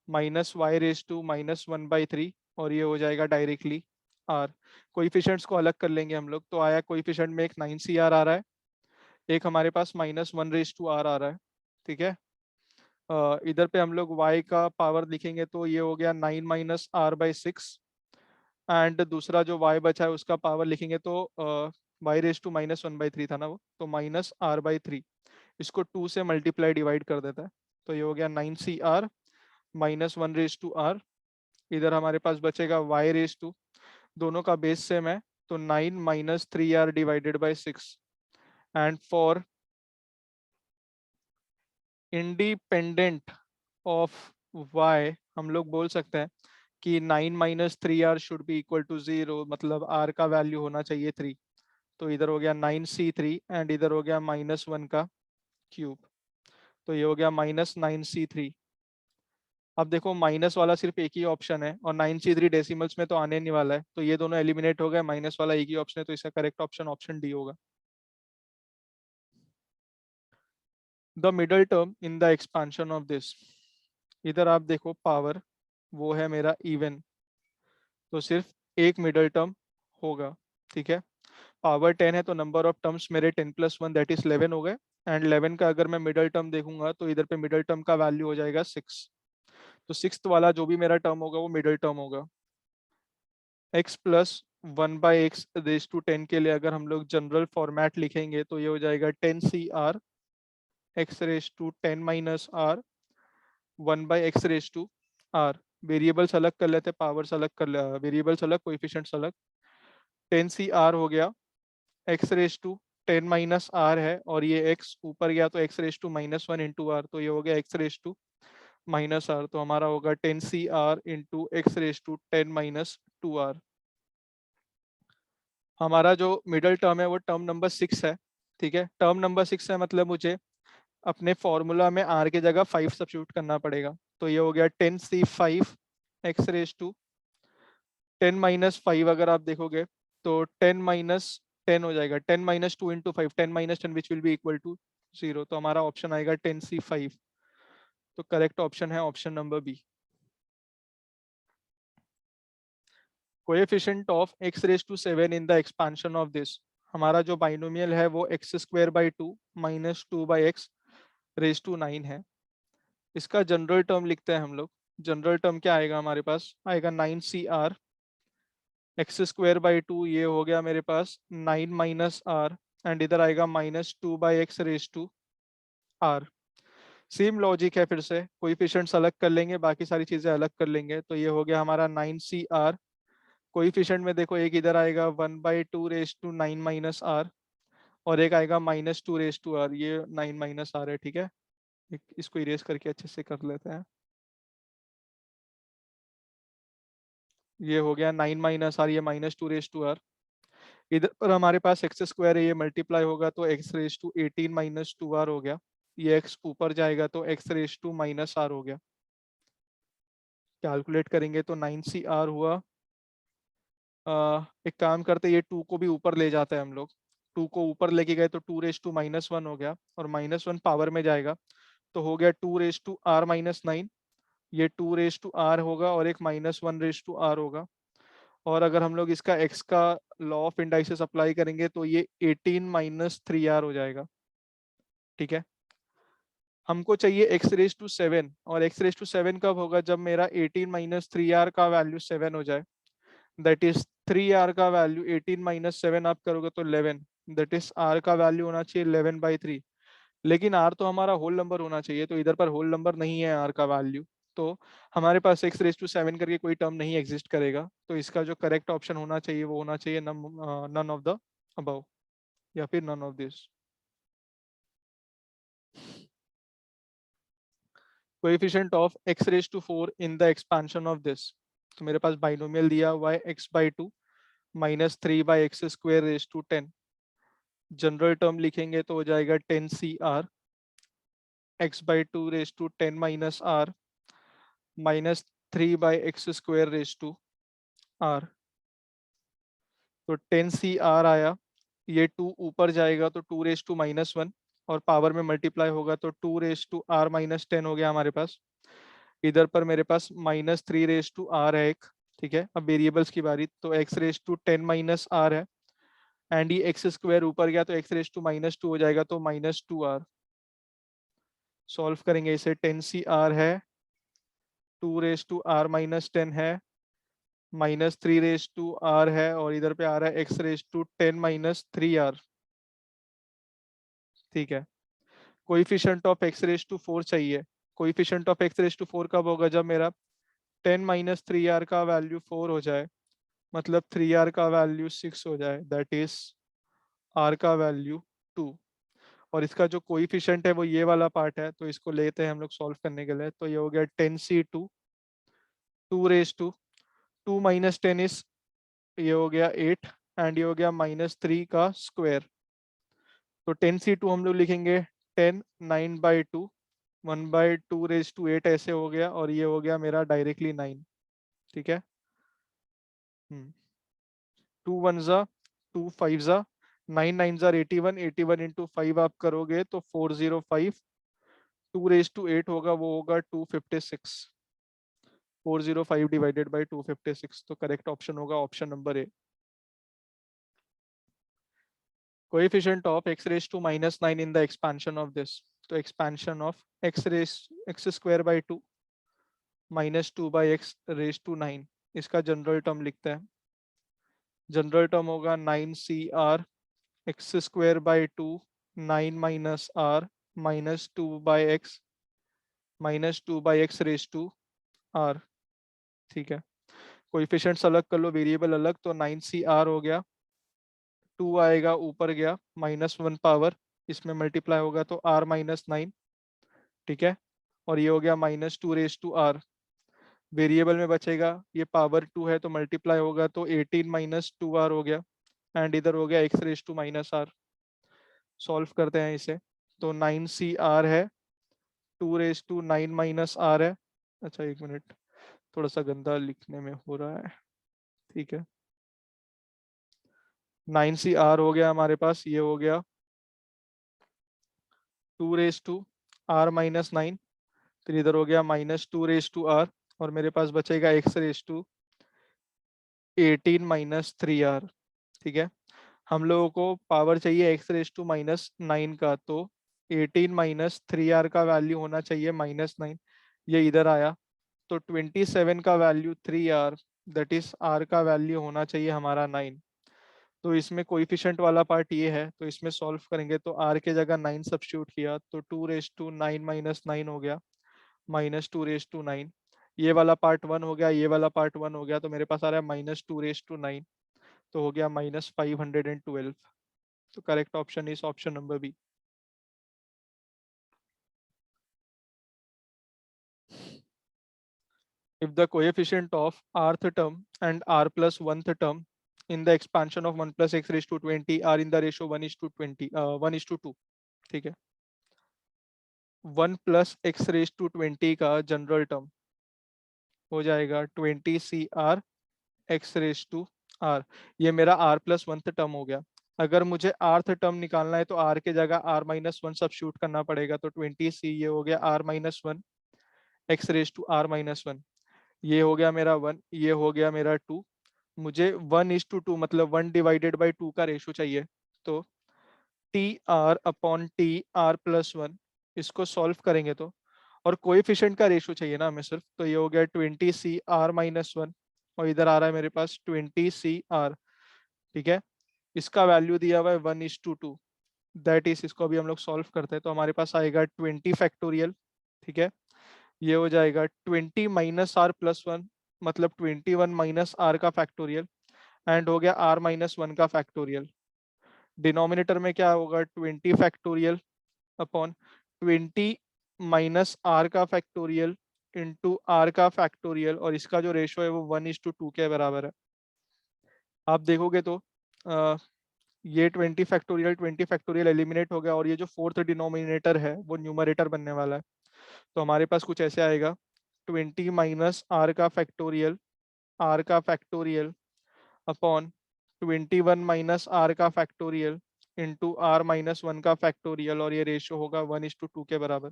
minus y raise to minus 1/3 और ये हो जाएगा डायरेक्टली आर। कोइफिशिएंट्स को अलग कर लेंगे हम लोग, तो आया कोइफिशिएंट में एक 9 CR आ रहा है, एक हमारे पास माइनस 1/r आ रहा है। ठीक है, इधर पे हम लोग y का पावर लिखेंगे तो ये हो गया 9 - r/6, एंड दूसरा जो y बचा है उसका पावर लिखेंगे तो y⁻⁻³ था ना वो, तो -r/3। इसको 2 से मल्टीप्लाई डिवाइड कर देता है, तो ये हो गया 9 CR माइनस 1/r। इधर हमारे पास बचेगा y⁻², दोनों का बेस सेम है, तो 9 - 3r divided by 6। And for independent of y हम लोग बोल सकते हैं कि 9 - 3r should be equal to 0, मतलब r का वैल्यू होना चाहिए 3। तो इधर हो गया 9C3 एंड इधर हो गया -1 का क्यूब, तो ये हो गया -9C3। अब देखो माइनस वाला सिर्फ एक ही ऑप्शन है और 9C3 डेसिमल्स में तो आने नहीं वाला है, तो ये दोनों एलिमिनेट हो गए, माइनस वाला एक ही ऑप्शन है, तो इसका करेक्ट ऑप्शन ऑप्शन डी होगा। The middle term in the expansion of this, इधर आप देखो पावर वो है मेरा इवन, तो सिर्फ एक मिडल टर्म होगा। ठीक है, पावर 10 है तो नंबर ऑफ टर्म्स मेरे 10+1 दैट इज 11 हो गए, एंड 11 का अगर मैं मिडल टर्म देखूंगा तो इधर पे मिडल टर्म का वैल्यू हो जाएगा 6। तो सिक्स्थ वाला जो भी मेरा टर्म होगा वो मिडल टर्म होगा। x+1/x रेज टू 10 के लिए अगर हम लोग जनरल फॉर्मेट लिखेंगे तो ये हो जाएगा 10 CR x⁻10 - r 1/x⁻r। Variables अलग कर लेते, पावर्स अलग कर ले, वेरिएबल्स अलग, कोएफिशिएंट्स अलग। 10 CR हो गया, x⁻10 - r है और ये x ऊपर गया तो x⁻−1 इंटू r, तो ये हो गया x⁻−r, तो हमारा होगा 10 CR इंटू x⁻10 - 2r। हमारा जो मिडल टर्म है वो टर्म नंबर 6 है। ठीक है, टर्म नंबर 6 है मतलब मुझे अपने फॉर्मूला में r की जगह 5 सब्स्टिट्यूट करना पड़ेगा, तो ये हो गया 10C5 x⁻, 10 - 5 अगर आप देखोगे तो 10 - 10 हो जाएगा, 10 - 2 into 5, 10 - 10 which will be equal to 0, तो हमारा ऑप्शन आएगा 10C5। तो करेक्ट ऑप्शन है option number B. Coefficient of x⁻7 in the expansion of this, हमारा जो बाइनोमियल है वो x²/2 माइनस 2/x⁻9 है। इसका जनरल टर्म लिखते हैं हम लोग। जनरल टर्म क्या आएगा हमारे पास, आएगा 9 CR x²/2, ये हो गया मेरे पास 9 माइनस r, एंड इधर आएगा -2/x⁻r। सेम लॉजिक है, फिर से कोएफिशिएंट्स अलग कर लेंगे, बाकी सारी चीजें अलग कर लेंगे, तो ये हो गया हमारा 9 CR। कोएफिशिएंट में देखो एक इधर आएगा 1/2⁹ -r, और एक आएगा -2⁹r, ये 9 - r है। ठीक है, इसको इरेज करके अच्छे से कर लेते हैं। ये हो गया 9 - r, ये -2⁹r। इधर पर हमारे पास x² है, ये मल्टीप्लाई होगा तो x⁻18 - 2r हो गया, ये x ऊपर जाएगा तो x⁻−r हो गया। कैलकुलेट करेंगे तो 9 CR हुआ। एक काम करते, ये 2 को भी ऊपर ले जाते हैं हम लोग, 2 को ऊपर लेके गए तो 2⁻⁻1 हो गया, और -1 पावर में जाएगा तो हो गया 2⁻r-9, ये 2⁻r होगा और एक -1⁻r होगा। और अगर हम लोग इसका x का लॉ ऑफ इंडाइसेस अप्लाई करेंगे तो ये 18 - 3r हो जाएगा। ठीक है, हमको चाहिए x⁻7, और x⁻7 कब होगा, जब मेरा 18 - 3r का वैल्यू 7 हो जाए, दैट इज 3r का वैल्यू 18 - 7 आप करोगे तो 11, दैट इज r का वैल्यू होना चाहिए 11/3। लेकिन r तो हमारा होल नंबर होना चाहिए, तो इधर पर होल नंबर नहीं है r का वैल्यू, तो हमारे पास x�7 करके कोई टर्म नहीं एग्जिस्ट करेगा, तो इसका जो करेक्ट ऑप्शन होना चाहिए वो होना चाहिए नन ऑफ द अबव या फिर none of this. Coefficient of x⁴ in the expansion of this, तो मेरे पास बाइनोमियल दिया हुआ है x/2 -3/x² जनरल टर्म लिखेंगे तो हो जाएगा 10CR x/2 -3/x²R। तो 10CR आया, ये 2 ऊपर जाएगा तो 2⁻⁻1 और पावर में मल्टीप्लाई होगा तो 2⁻R-10 हो गया हमारे पास। इधर पर मेरे पास -3⁻R है एक, ठीक है। अब वेरिएबल्स की बारी, तो x⁻10 - R है एंड ये x² ऊपर गया तो x⁻2 हो जाएगा तो -2R। सॉल्व करेंगे इसे, 10CR है, 2⁻R-10 है, -3⁻R है और इधर पे आ रहा है x⁻10 - 3R, ठीक है। कोएफिशिएंट ऑफ x⁴ चाहिए। कोएफिशिएंट ऑफ x⁴ कब होगा, जब मेरा 10 - 3R का वैल्यू 4 हो जाए, मतलब 3R का वैल्यू 6 हो जाए, दैट इज R का वैल्यू 2। और इसका जो कोएफिशिएंट है वो ये वाला पार्ट है, तो इसको लेते हैं हम लोग सॉल्व करने के लिए। तो ये हो गया 10C2 2 - 10 इज, ये हो गया 8 एंड ये हो गया -3 का स्क्वायर। तो 10C2 हम लोग लिखेंगे 10 9/2 1/2⁸ ऐसे हो गया, और ये हो गया मेरा डायरेक्टली 9, ठीक है। 2 1 ज़ा 2 5 ज़ा 9 9 ज़ा 81, 81 इंटू 5 आप करोगे तो 405, 2⁸ होगा, वो होगा 256, 405 डिवाइडेड बाई 256। तो करेक्ट ऑप्शन होगा option number A. Coefficient of x⁻⁻9 in the expansion of this, तो एक्सपेंशन ऑफ x² -2/x⁻⁹ इसका जनरल टर्म लिखते हैं। जनरल टर्म होगा 9CR x²/2 9 - R -2/x-2/x⁻⁻R, ठीक है। कोएफिशिएंट्स अलग कर लो, वेरिएबल अलग, तो 9CR हो गया, 2 आएगा ऊपर गया, -1 पावर, इसमें मल्टीप्लाई होगा तो R-9, ठीक है। और ये हो गया -2⁻R, वेरिएबल में बचेगा, ये पावर 2 है तो मल्टीप्लाई होगा तो 18 - 2R हो गया एंड इधर हो गया x⁻⁻R। सॉल्व करते हैं इसे, तो 9CR है, 2⁻9 - R है। अच्छा एक मिनट, थोड़ा सा गंदा लिखने में हो रहा है, ठीक है। 9CR हो गया हमारे पास, ये हो गया 2⁻R-9, फिर इधर हो गया -2⁻R और मेरे पास बचेगा x⁻18 - 3R, ठीक है। हम लोगों को पावर चाहिए x⁻9 का, तो 18 - 3R का वैल्यू होना चाहिए -9, ये इधर आया, तो 27 का value 3R, that is R का वैल्यू होना चाहिए हमारा 9। तो इसमें कोएफिशिएंट वाला पार्ट ये है, तो इसमें सॉल्व करेंगे तो R के जगह 9 सब्स्टिट्यूट किया तो 2�9 - 9 हो गया, -2�9। ये वाला पार्ट 1 हो गया, ये वाला पार्ट 1 हो गया, तो मेरे पास आ रहा है -2�9, तो हो गया -512। तो correct option is option number B. If the coefficient of rth term and r plus 1th term in the expansion of 1 plus x⁻20 are in the ratio 1:20 1:2, ठीक है। 1 प्लस x⁻20 का जनरल टर्म हो जाएगा 20CR x⁻R, ये मेरा r plus 1th term हो गया। अगर मुझे rth टर्म निकालना है तो r के जगह r-1 सब्स्टिट्यूट करना पड़ेगा, तो 20C ये हो गया r-1 x⁻R-1, ये हो गया मेरा 1, ये हो गया मेरा 2। मुझे 1:2 मतलब 1/2 का रेशो चाहिए, तो TR/TR+1 इसको सॉल्व करेंगे तो, और कोएफिशिएंट का रेशो चाहिए ना हमें सिर्फ, तो ये हो गया 20CR-1 और इधर आ रहा है मेरे पास 20CR, ठीक है। इसका वैल्यू दिया हुआ है 1:2, दैट इज, इसको अभी हम लोग सॉल्व करते हैं तो हमारे पास आएगा 20 फैक्टोरियल, ठीक है। ये हो जाएगा 20 माइनस आर प्लस वन, मतलब 21 माइनस आर का फैक्टोरियल, एंड हो गया आर माइनस वन का फैक्टोरियल। डिनोमिनेटर में क्या होगा, 20 फैक्टोरियल अपॉन 20 माइनस आर का फैक्टोरियल इंटू आर का फैक्टोरियल, और इसका जो रेशो है वो 1:2 के बराबर है। आप देखोगे तो ये 20 फैक्टोरियल एलिमिनेट हो गया, और ये जो फोर्थ डिनोमिनेटर है वो न्यूमरेटर बनने वाला है। तो हमारे पास कुछ ऐसे आएगा, 20 माइनस आर का फैक्टोरियल अपॉन 21 माइनस आर का factorial into r minus one का फैक्टोरियल, और ये रेशियो होगा 1:2 के बराबर।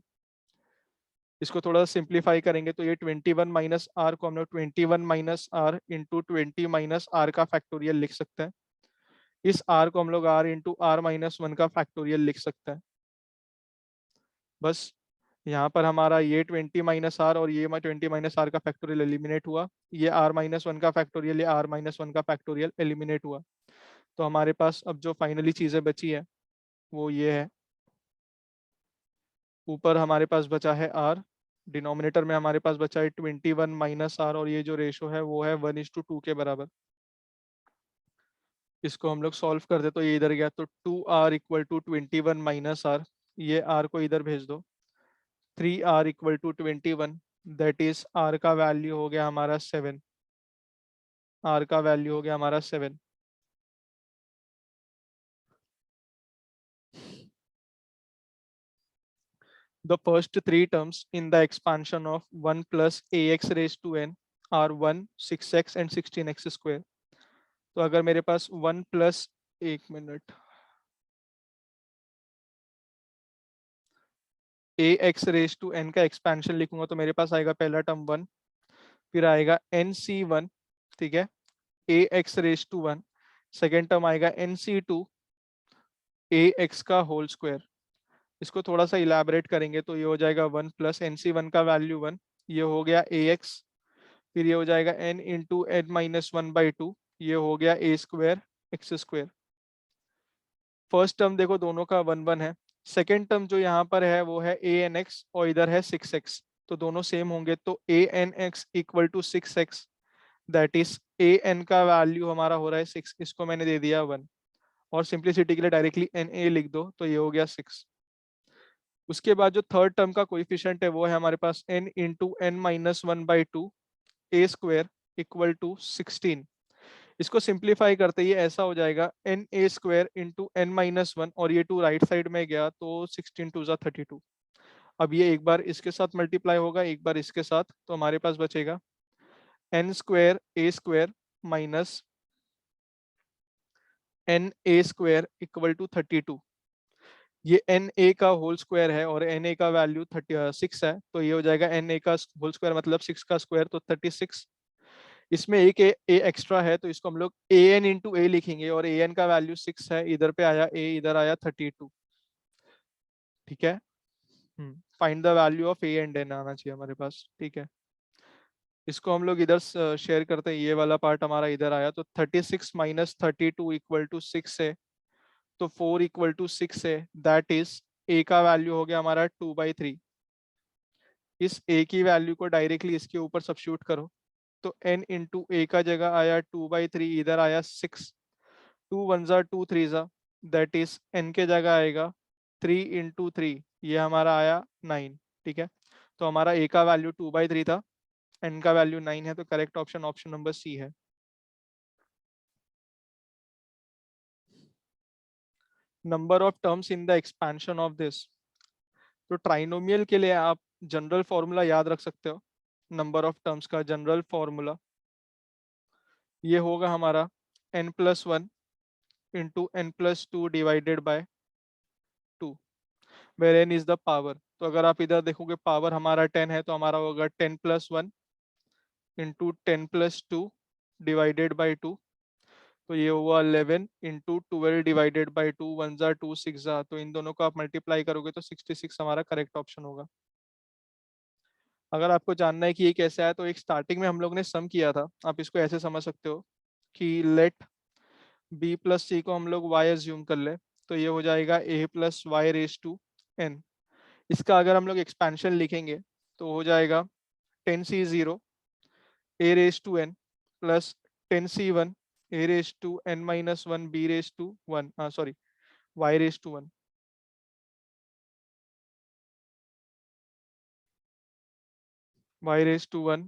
इसको थोड़ा सिंप्लीफाई करेंगे तो ये 21 माइनस आर को हम लोग 21 minus r into 20 minus r का फैक्टोरियल लिख सकते हैं। इस आर को हम लोग r into r minus one का फैक्टोरियल लिख सकते हैं। बस यहाँ पर हमारा ये 20 माइनस आर और ये 20 माइनस आर का फैक्टोरियल एलिमिनेट हुआ, ये आर माइनस वन का फैक्टोरियल, ये आर माइनस वन का फैक्टोरियल एलिमिनेट हुआ। तो हमारे पास अब जो फाइनली चीज़ें बची है वो ये है, ऊपर हमारे पास बचा है आर, डिनोमिनेटर में हमारे पास बचा है 21 माइनस आर, और ये जो रेशो है वो है 1:2 के बराबर। इसको हम लोग सॉल्व कर दे तो ये इधर गया, तो 2r equal to 21 minus r, ये r को इधर भेज दो, 3r equal to 21, that is r का वैल्यू हो गया हमारा 7, r का वैल्यू हो गया हमारा 7। The first three terms in the expansion of 1 plus ax raised to n are 1, 6x and 16x square। तो अगर मेरे पास 1 प्लस, एक minute, a x raise to n का एक्सपेंशन लिखूंगा तो मेरे पास आएगा पहला टर्म 1, फिर आएगा एन सी वन, ठीक है, a x raise to one, second term आएगा n C two a x का होल स्क्वायर। इसको थोड़ा सा इलेबोरेट करेंगे तो ये हो जाएगा 1 प्लस एन सी वन का वैल्यू 1, ये हो गया ए एक्स, फिर ये हो जाएगा n into n minus one by two, ये हो गया a square x square. First term देखो दोनों का 1 1 है, सेकेंड टर्म जो यहाँ पर है वो है ए एन एक्स और इधर है 6x, तो दोनों सेम होंगे, तो a n x equal to 6x, that is a n का वैल्यू हमारा हो रहा है 6, इसको मैंने दे दिया 1, और सिंप्लिसिटी के लिए डायरेक्टली एन ए लिख दो तो ये हो गया 6। उसके बाद जो थर्ड टर्म का कोएफिशिएंट है वो है हमारे पास n into n minus one by two a square equal to 16। इसको सिंप्लीफाई करते ही ऐसा हो जाएगा n a square into n minus one, और ये टू राइट साइड में गया तो 16 टू ज़ा 32। अब ये एक बार इसके साथ मल्टीप्लाई होगा, एक बार इसके साथ, तो हमारे पास बचेगा n square a square minus n a square equal to 32। ये एन ए का होल स्क्वायर है और एन ए का वैल्यू 36 है, तो ये हो जाएगा एन ए का होल स्क्वायर मतलब 6 का स्क्वायर, तो 36। इसमें एक ए एक्स्ट्रा है तो इसको हम लोग ए एन इंटू ए लिखेंगे, और ए एन का वैल्यू 6 है, इधर पे आया ए, इधर आया 32, ठीक है। Find the value of a and n आना चाहिए हमारे पास, ठीक है। इसको हम लोग इधर शेयर करते हैं, ये वाला पार्ट हमारा इधर आया, तो 36 माइनस 32 इक्वल टू 6 है, तो 4 इक्वल टू 6 है, दैट इज ए का वैल्यू हो गया हमारा 2/3। इस ए की वैल्यू को डायरेक्टली इसके ऊपर सब्स्टिट्यूट करो, तो n इंटू ए का जगह आया 2/3, इधर आया 6, 2 1 ज़ा 2 3 ज़ा, दैट इज n के जगह आएगा 3 इंटू 3, ये हमारा आया 9, ठीक है। तो हमारा a का वैल्यू 2/3 था, n का वैल्यू 9 है, तो correct option option number C है। Number of terms in the expansion of this, तो ट्राइनोमियल के लिए आप जनरल फॉर्मूला याद रख सकते हो। नंबर ऑफ टर्म्स का जनरल फॉर्मूला ये होगा हमारा n+1 into n+2 divided by 2, where n is the power. तो अगर आप इधर देखोगे पावर हमारा 10 है, तो हमारा होगा 10+1 इंटू 10+2 डिवाइडेड बाई 2, तो ये हुआ 11 इंटू 12 डिवाइडेड बाई 2, 1 ज़ा 2 6 ज़ा, तो इन दोनों को आप मल्टीप्लाई करोगे तो 66 हमारा करेक्ट ऑप्शन होगा। अगर आपको जानना है कि ये कैसे आया, तो एक स्टार्टिंग में हम लोग ने सम किया था, आप इसको ऐसे समझ सकते हो कि लेट बी प्लस सी को हम लोग वाई एज्यूम कर ले, तो ये हो जाएगा a plus y raise to n. इसका अगर हम लोग एक्सपेंशन लिखेंगे तो हो जाएगा 10c0 a raise to n plus 10c1 a raise to n minus 1 b raise to 1, sorry, y raise to 1। y raise to 1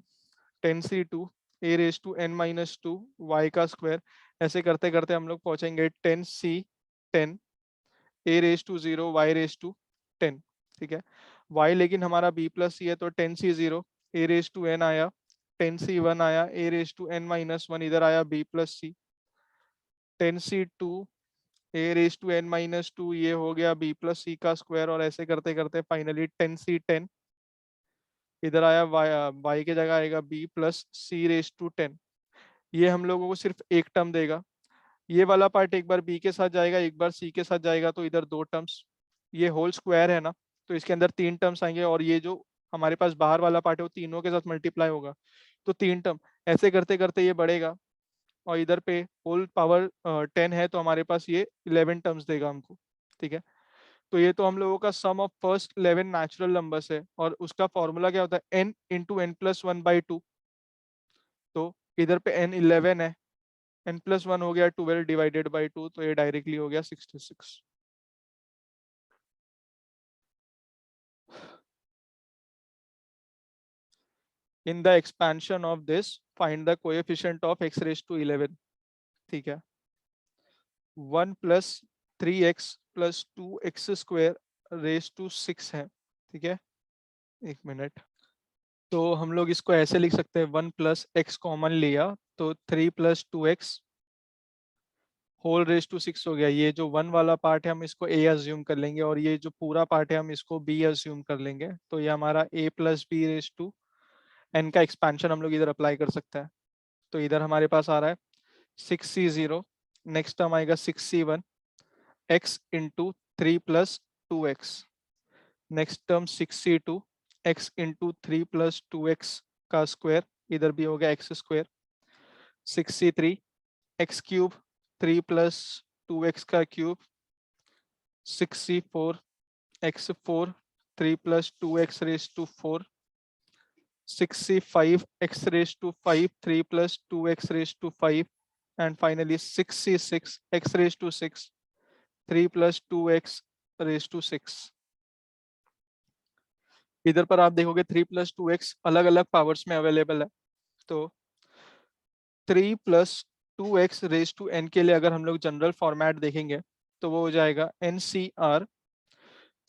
10c2 a raise to n minus 2 y का square. ऐसे करते करते हम लोग पहुंचेंगे 10c10 a raise to 0 y raise to 10। ठीक है, y लेकिन हमारा b प्लस सी है तो 10c0 a raise to n आया, 10c1 आया a raise to n minus 1, इधर आया b plus c, 10c2 a raise to n minus 2, ये हो गया b प्लस सी का स्क्वायर। और ऐसे करते करते फाइनली 10c10 इधर आया, y की जगह आएगा b plus c raise to 10। ये हम लोगों को सिर्फ एक टर्म देगा। ये वाला पार्ट एक बार b के साथ जाएगा, एक बार c के साथ जाएगा, तो इधर दो टर्म्स। ये होल स्क्वायर है ना, तो इसके अंदर तीन टर्म्स आएंगे, और ये जो हमारे पास बाहर वाला पार्ट है वो तीनों के साथ मल्टीप्लाई होगा, तो तीन टर्म। ऐसे करते करते ये बढ़ेगा, और इधर पे होल पावर 10 है, तो हमारे पास ये 11 टर्म्स देगा हमको। ठीक है, तो ये तो हम लोगों का sum of first 11 natural numbers है, और उसका फॉर्मूला क्या होता है, n into n plus one by two. तो इधर पे n 11 है, n प्लस वन हो गया 12 डिवाइडेड बाई टू, तो ये डायरेक्टली हो गया 66। In the expansion of this find the coefficient of x raise to 11। ठीक है, 1 plus 3x plus 2x square raise to 6 है। ठीक है, एक मिनट। तो हम लोग इसको ऐसे लिख सकते हैं, 1 प्लस एक्स कॉमन लिया तो 3 plus 2x whole raise to 6 हो गया। ये जो वन वाला पार्ट है हम इसको a अज्यूम कर लेंगे, और ये जो पूरा पार्ट है हम इसको b अज्यूम कर लेंगे, तो ये हमारा a plus b raise to n का एक्सपेंशन हम लोग इधर अप्लाई कर सकते हैं। तो इधर हमारे पास आ रहा है 6c0, नेक्स्ट टर्म आएगा 6c1 x into 3 plus 2x, next term 6c2 x into 3 plus 2x का स्क्वायर, इधर भी हो गया x square, 6c3 x cube 3 plus 2x का cube, 6c4 x4 3 plus 2x raise to 4, 6c5 x raise to 5 3 plus 2x raise to 5, and finally 6c6 x raise to 6 3 plus 2x raise to 6। इधर पर आप देखोगे 3 plus 2x अलग अलग powers में available है, तो 3 plus 2x raise to n के लिए अगर हम लोग जनरल फॉर्मेट देखेंगे तो वो हो जाएगा NCR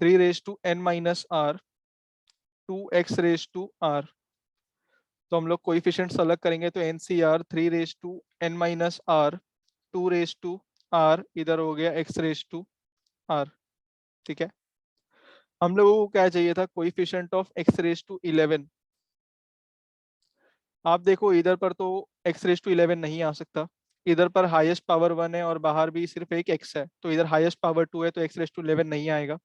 3 raise to n minus r 2x raise to r। तो हम लोग कोइफिशिएंट्स अलग करेंगे, तो NCR 3 raise to n minus r 2 raise to r, इधर हो गया x रेज टू r। ठीक है, हम लोगों को क्या चाहिए था, coefficient of x raise to 11। आप देखो इधर पर तो x रेज टू 11 नहीं आ सकता, इधर पर हाईएस्ट पावर 1 है और बाहर भी सिर्फ एक x है, तो इधर हाईएस्ट पावर 2 है, तो x रेज टू 11 नहीं आएगा।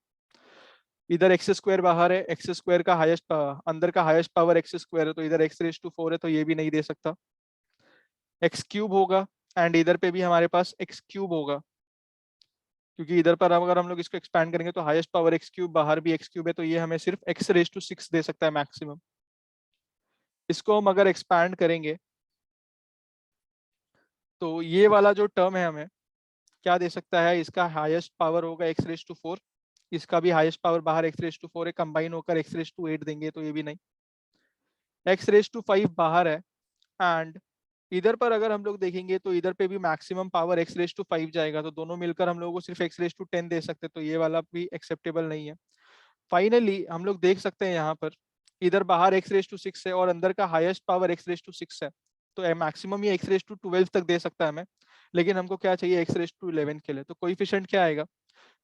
इधर एक्स स्क्वायर बाहर है, एक्स स्क्वायर का हाईएस्ट अंदर का हाईएस्ट पावर एक्स स्क्वायर है, तो इधर एक्स रेज टू 4 है, तो ये भी नहीं दे सकता। एक्स क्यूब होगा, एंड इधर पे भी हमारे पास एक्स क्यूब होगा, क्योंकि इधर पर अगर हम लोग इसको एक्सपैंड करेंगे तो हाईएस्ट पावर एक्स क्यूब, बाहर भी एक्स क्यूब है, तो ये हमें सिर्फ एक्स रेज टू 6 दे सकता है मैक्सिमम। इसको हम अगर एक्सपैंड करेंगे तो ये वाला जो टर्म है हमें क्या दे सकता है, इसका हाईएस्ट पावर होगा एक्स रेज टू 4, इसका भी हाईएस्ट पावर बाहर एक्स रेज टू 4 है, कंबाइन होकर एक्स रेज टू 8 देंगे, तो ये भी नहीं। एक्स रेज टू 5 बाहर है, एंड इधर पर अगर हम लोग देखेंगे तो इधर पे भी maximum power x raise to 5 जाएगा, तो दोनों मिलकर हम लोगों को सिर्फ एक्स रेज टू 10 दे सकते, तो ये वाला भी एक्सेप्टेबल नहीं है। फाइनली हम लोग देख सकते हैं यहाँ पर इधर बाहर एक्स रेज टू 6 है और अंदर का highest power x raise to 6 है, तो मैक्सिमम ये एक्स रेज टू 12 तक दे सकता है हमें, लेकिन हमको क्या चाहिए एक्स रेज टू 11 के लिए। तो कोइफिशिएंट क्या आएगा,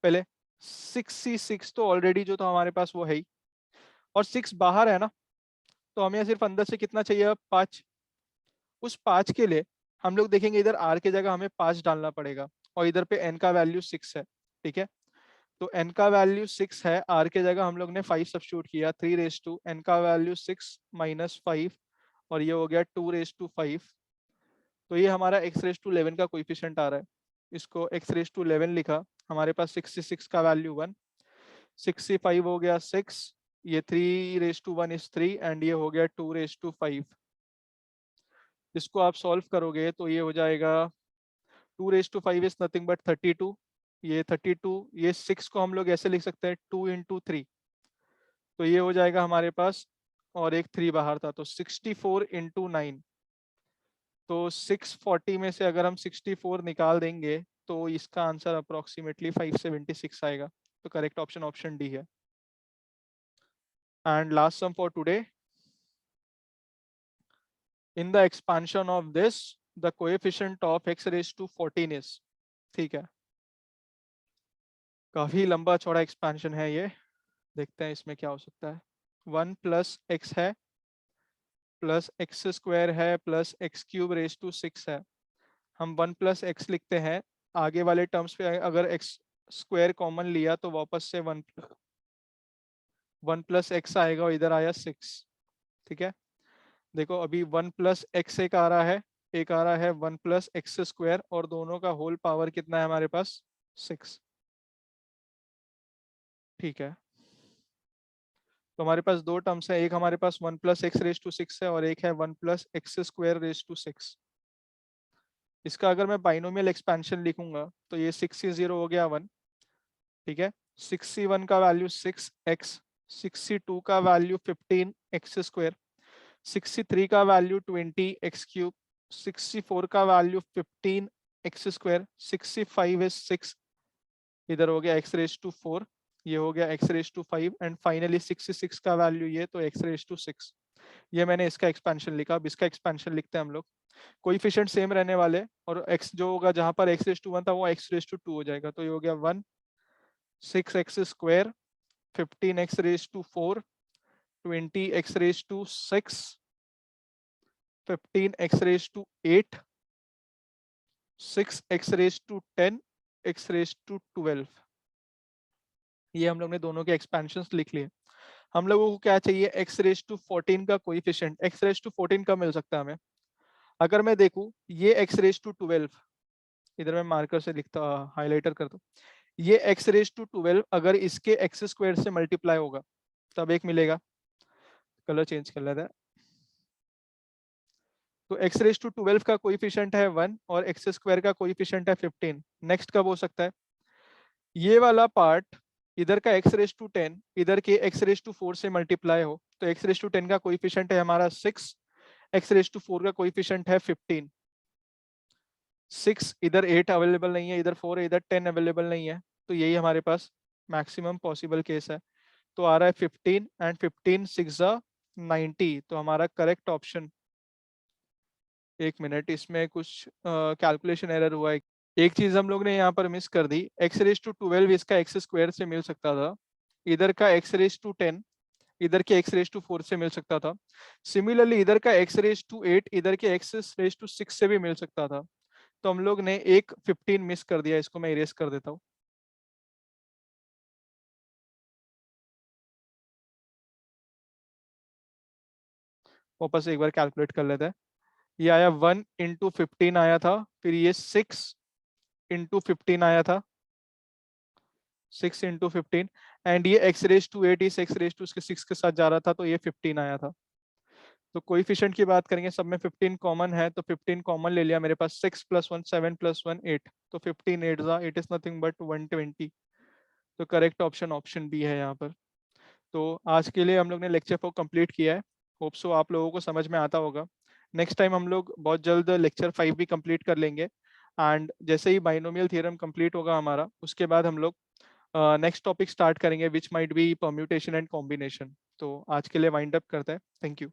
पहले 6c6 तो ऑलरेडी जो तो हमारे पास वो है ही, और 6 बाहर है ना, तो हमें सिर्फ अंदर से कितना चाहिए, 5। उस 5 के लिए हम लोग देखेंगे इधर r की जगह हमें 5 डालना पड़ेगा, और इधर पे n का वैल्यू 6 है। ठीक है, तो n का वैल्यू 6 है, r के जगह हम लोग ने 5 सब्स्टिट्यूट किया, 3 रेज टू n का वैल्यू 6 माइनस 5, और ये हो गया 2 रेज टू 5। तो ये हमारा x रेज टू 11 का कोइफिशिएंट आ रहा है। इसको x रेज टू 11 लिखा, हमारे पास 66 का वैल्यू 1, 65 हो गया 6, ये 3 raised to 1 is 3 एंड ये हो गया 2 raised to 5। इसको आप सॉल्व करोगे तो ये हो जाएगा 2 raised to 5 is nothing but 32। ये 32, ये 6 को हम लोग ऐसे लिख सकते हैं 2 into 3, तो ये हो जाएगा हमारे पास, और एक 3 बाहर था तो 64 into 9। तो 640 में से अगर हम 64 निकाल देंगे तो इसका आंसर अप्रोक्सीमेटली 576 आएगा। तो करेक्ट ऑप्शन ऑप्शन डी है। And last sum for today, in the expansion of this the coefficient of x raise to 14 is, ठीक है, काफी लंबा चौड़ा एक्सपांशन है ये, देखते हैं इसमें क्या हो सकता है। 1 प्लस एक्स है प्लस एक्स स्क्वायर है plus x cube raise to 6 है। हम 1 प्लस एक्स लिखते हैं, आगे वाले टर्म्स पे अगर एक्स स्क्वायर कॉमन लिया तो वापस से 1 प्लस एक्स आएगा और इधर आया 6, ठीक है। देखो अभी 1 प्लस एक्स एक आ रहा है, एक आ रहा है 1 प्लस एक्स स्क्वायर, और दोनों का होल पावर कितना है हमारे पास 6, ठीक है। तो हमारे पास दो टर्म्स है, एक हमारे पास 1 प्लस एक्स रेज टू 6 है और एक है 1 plus x square raise to 6। इसका अगर मैं बाइनोमियल एक्सपेंशन लिखूंगा तो ये 6 से 0 हो गया 1, ठीक है। 61 का वैल्यू 6x, 62 का वैल्यू 15x स्क्वायर, 63 का वैल्यू 20x क्यूब, 64 का वैल्यू 15x स्क्वायर, 65 is 6, इधर हो गया x रेज टू 4, ये हो गया x raise to 5, and finally 66 का वैल्यू ये, तो x रेज टू 6। ये मैंने इसका एक्सपेंशन लिखा। अब इसका एक्सपेंशन लिखते हैं हम लोग। कोएफिशिएंट सेम रहने वाले, और x जो होगा जहां पर x रेज टू 1 था वो x रेज टू 2 हो जाएगा। तो ये हो गया 1, 6x square, 15x raise to 4, 20x raise to 6, 15x raise to 8, 6x raise to 10, x raise to 12। ये हम लोग ने दोनों के एक्सपेंशंस लिख लिए। हम लोगों को क्या चाहिए, x रेज टू 14 का कोएफिशिएंट। x रेज टू 14 का मिल सकता है हमें, अगर मैं देखूं ये x रेज टू 12, इधर मैं मार्कर से लिखता, हाइलाइटर करता हूं, ये x रेज टू 12 अगर इसके x स्क्वायर से मल्टीप्लाई होगा तब एक मिलेगा। कलर चेंज कर लेता है। तो x रेज टू 12 का कोएफिशिएंट है 1 और x स्क्वायर का कोएफिशिएंट है 15। नेक्स्ट कब हो सकता है, ये वाला पार्ट इधर का x रेज टू 10 इधर के x रेज टू 4 से मल्टीप्लाई हो, तो x रेज टू 10 का कोएफिशिएंट है हमारा 6, x रेज टू 4 का कोएफिशिएंट है 15। 6 इधर 8 अवेलेबल नहीं है, इधर 4 है, इधर 10 अवेलेबल नहीं है, तो यही हमारे पास मैक्सिमम पॉसिबल केस है। तो आ रहा है 15 एंड 15 6 90। तो हमारा करेक्ट ऑप्शन, एक मिनट इसमें कुछ कैलकुलेशन एरर हुआ है। एक चीज हम लोग ने यहाँ पर मिस कर दी, एक्स रेज टू 12 इसका एक्स स्क्वायर से मिल सकता था, इधर का एक्स रेज टू 10 इधर के एक्स रेज टू 4 से मिल सकता था। सिमिलरली इधर का एक्स रेज टू 8 इधर के एक्स रेज टू 6 से भी मिल सकता था। तो हम लोग ने एक 15 मिस कर दिया, इसको मैं इरेज कर देता हूँ। वापस एक बार कैलकुलेट कर लेते हैं। ये आया 1 इंटू 15 आया था, फिर ये 6 इंटू 15 आया था, 6 इंटू 15, एंड ये एक्स रेज टू 8 इस एक्स रेज टू 6 के साथ जा रहा था, तो ये 15 आया था। तो कोएफिशिएंट की बात करेंगे, सब में 15 कॉमन है, तो 15 कॉमन ले लिया मेरे पास, 6 प्लस 1 7 प्लस 1 8, तो 15 8 इज नथिंग बट 120। तो करेक्ट ऑप्शन ऑप्शन बी है यहाँ पर। तो आज के लिए हम लोग ने लेक्चर 4 कंप्लीट किया है। होप सो आप लोगों को समझ में आता होगा। नेक्स्ट टाइम हम लोग बहुत जल्द लेक्चर 5 भी कंप्लीट कर लेंगे, एंड जैसे ही बाइनोमियल थ्योरम कंप्लीट होगा हमारा, उसके बाद हम लोग नेक्स्ट टॉपिक स्टार्ट करेंगे which might be permutation and combination. तो आज के लिए वाइंड अप करते हैं। Thank you.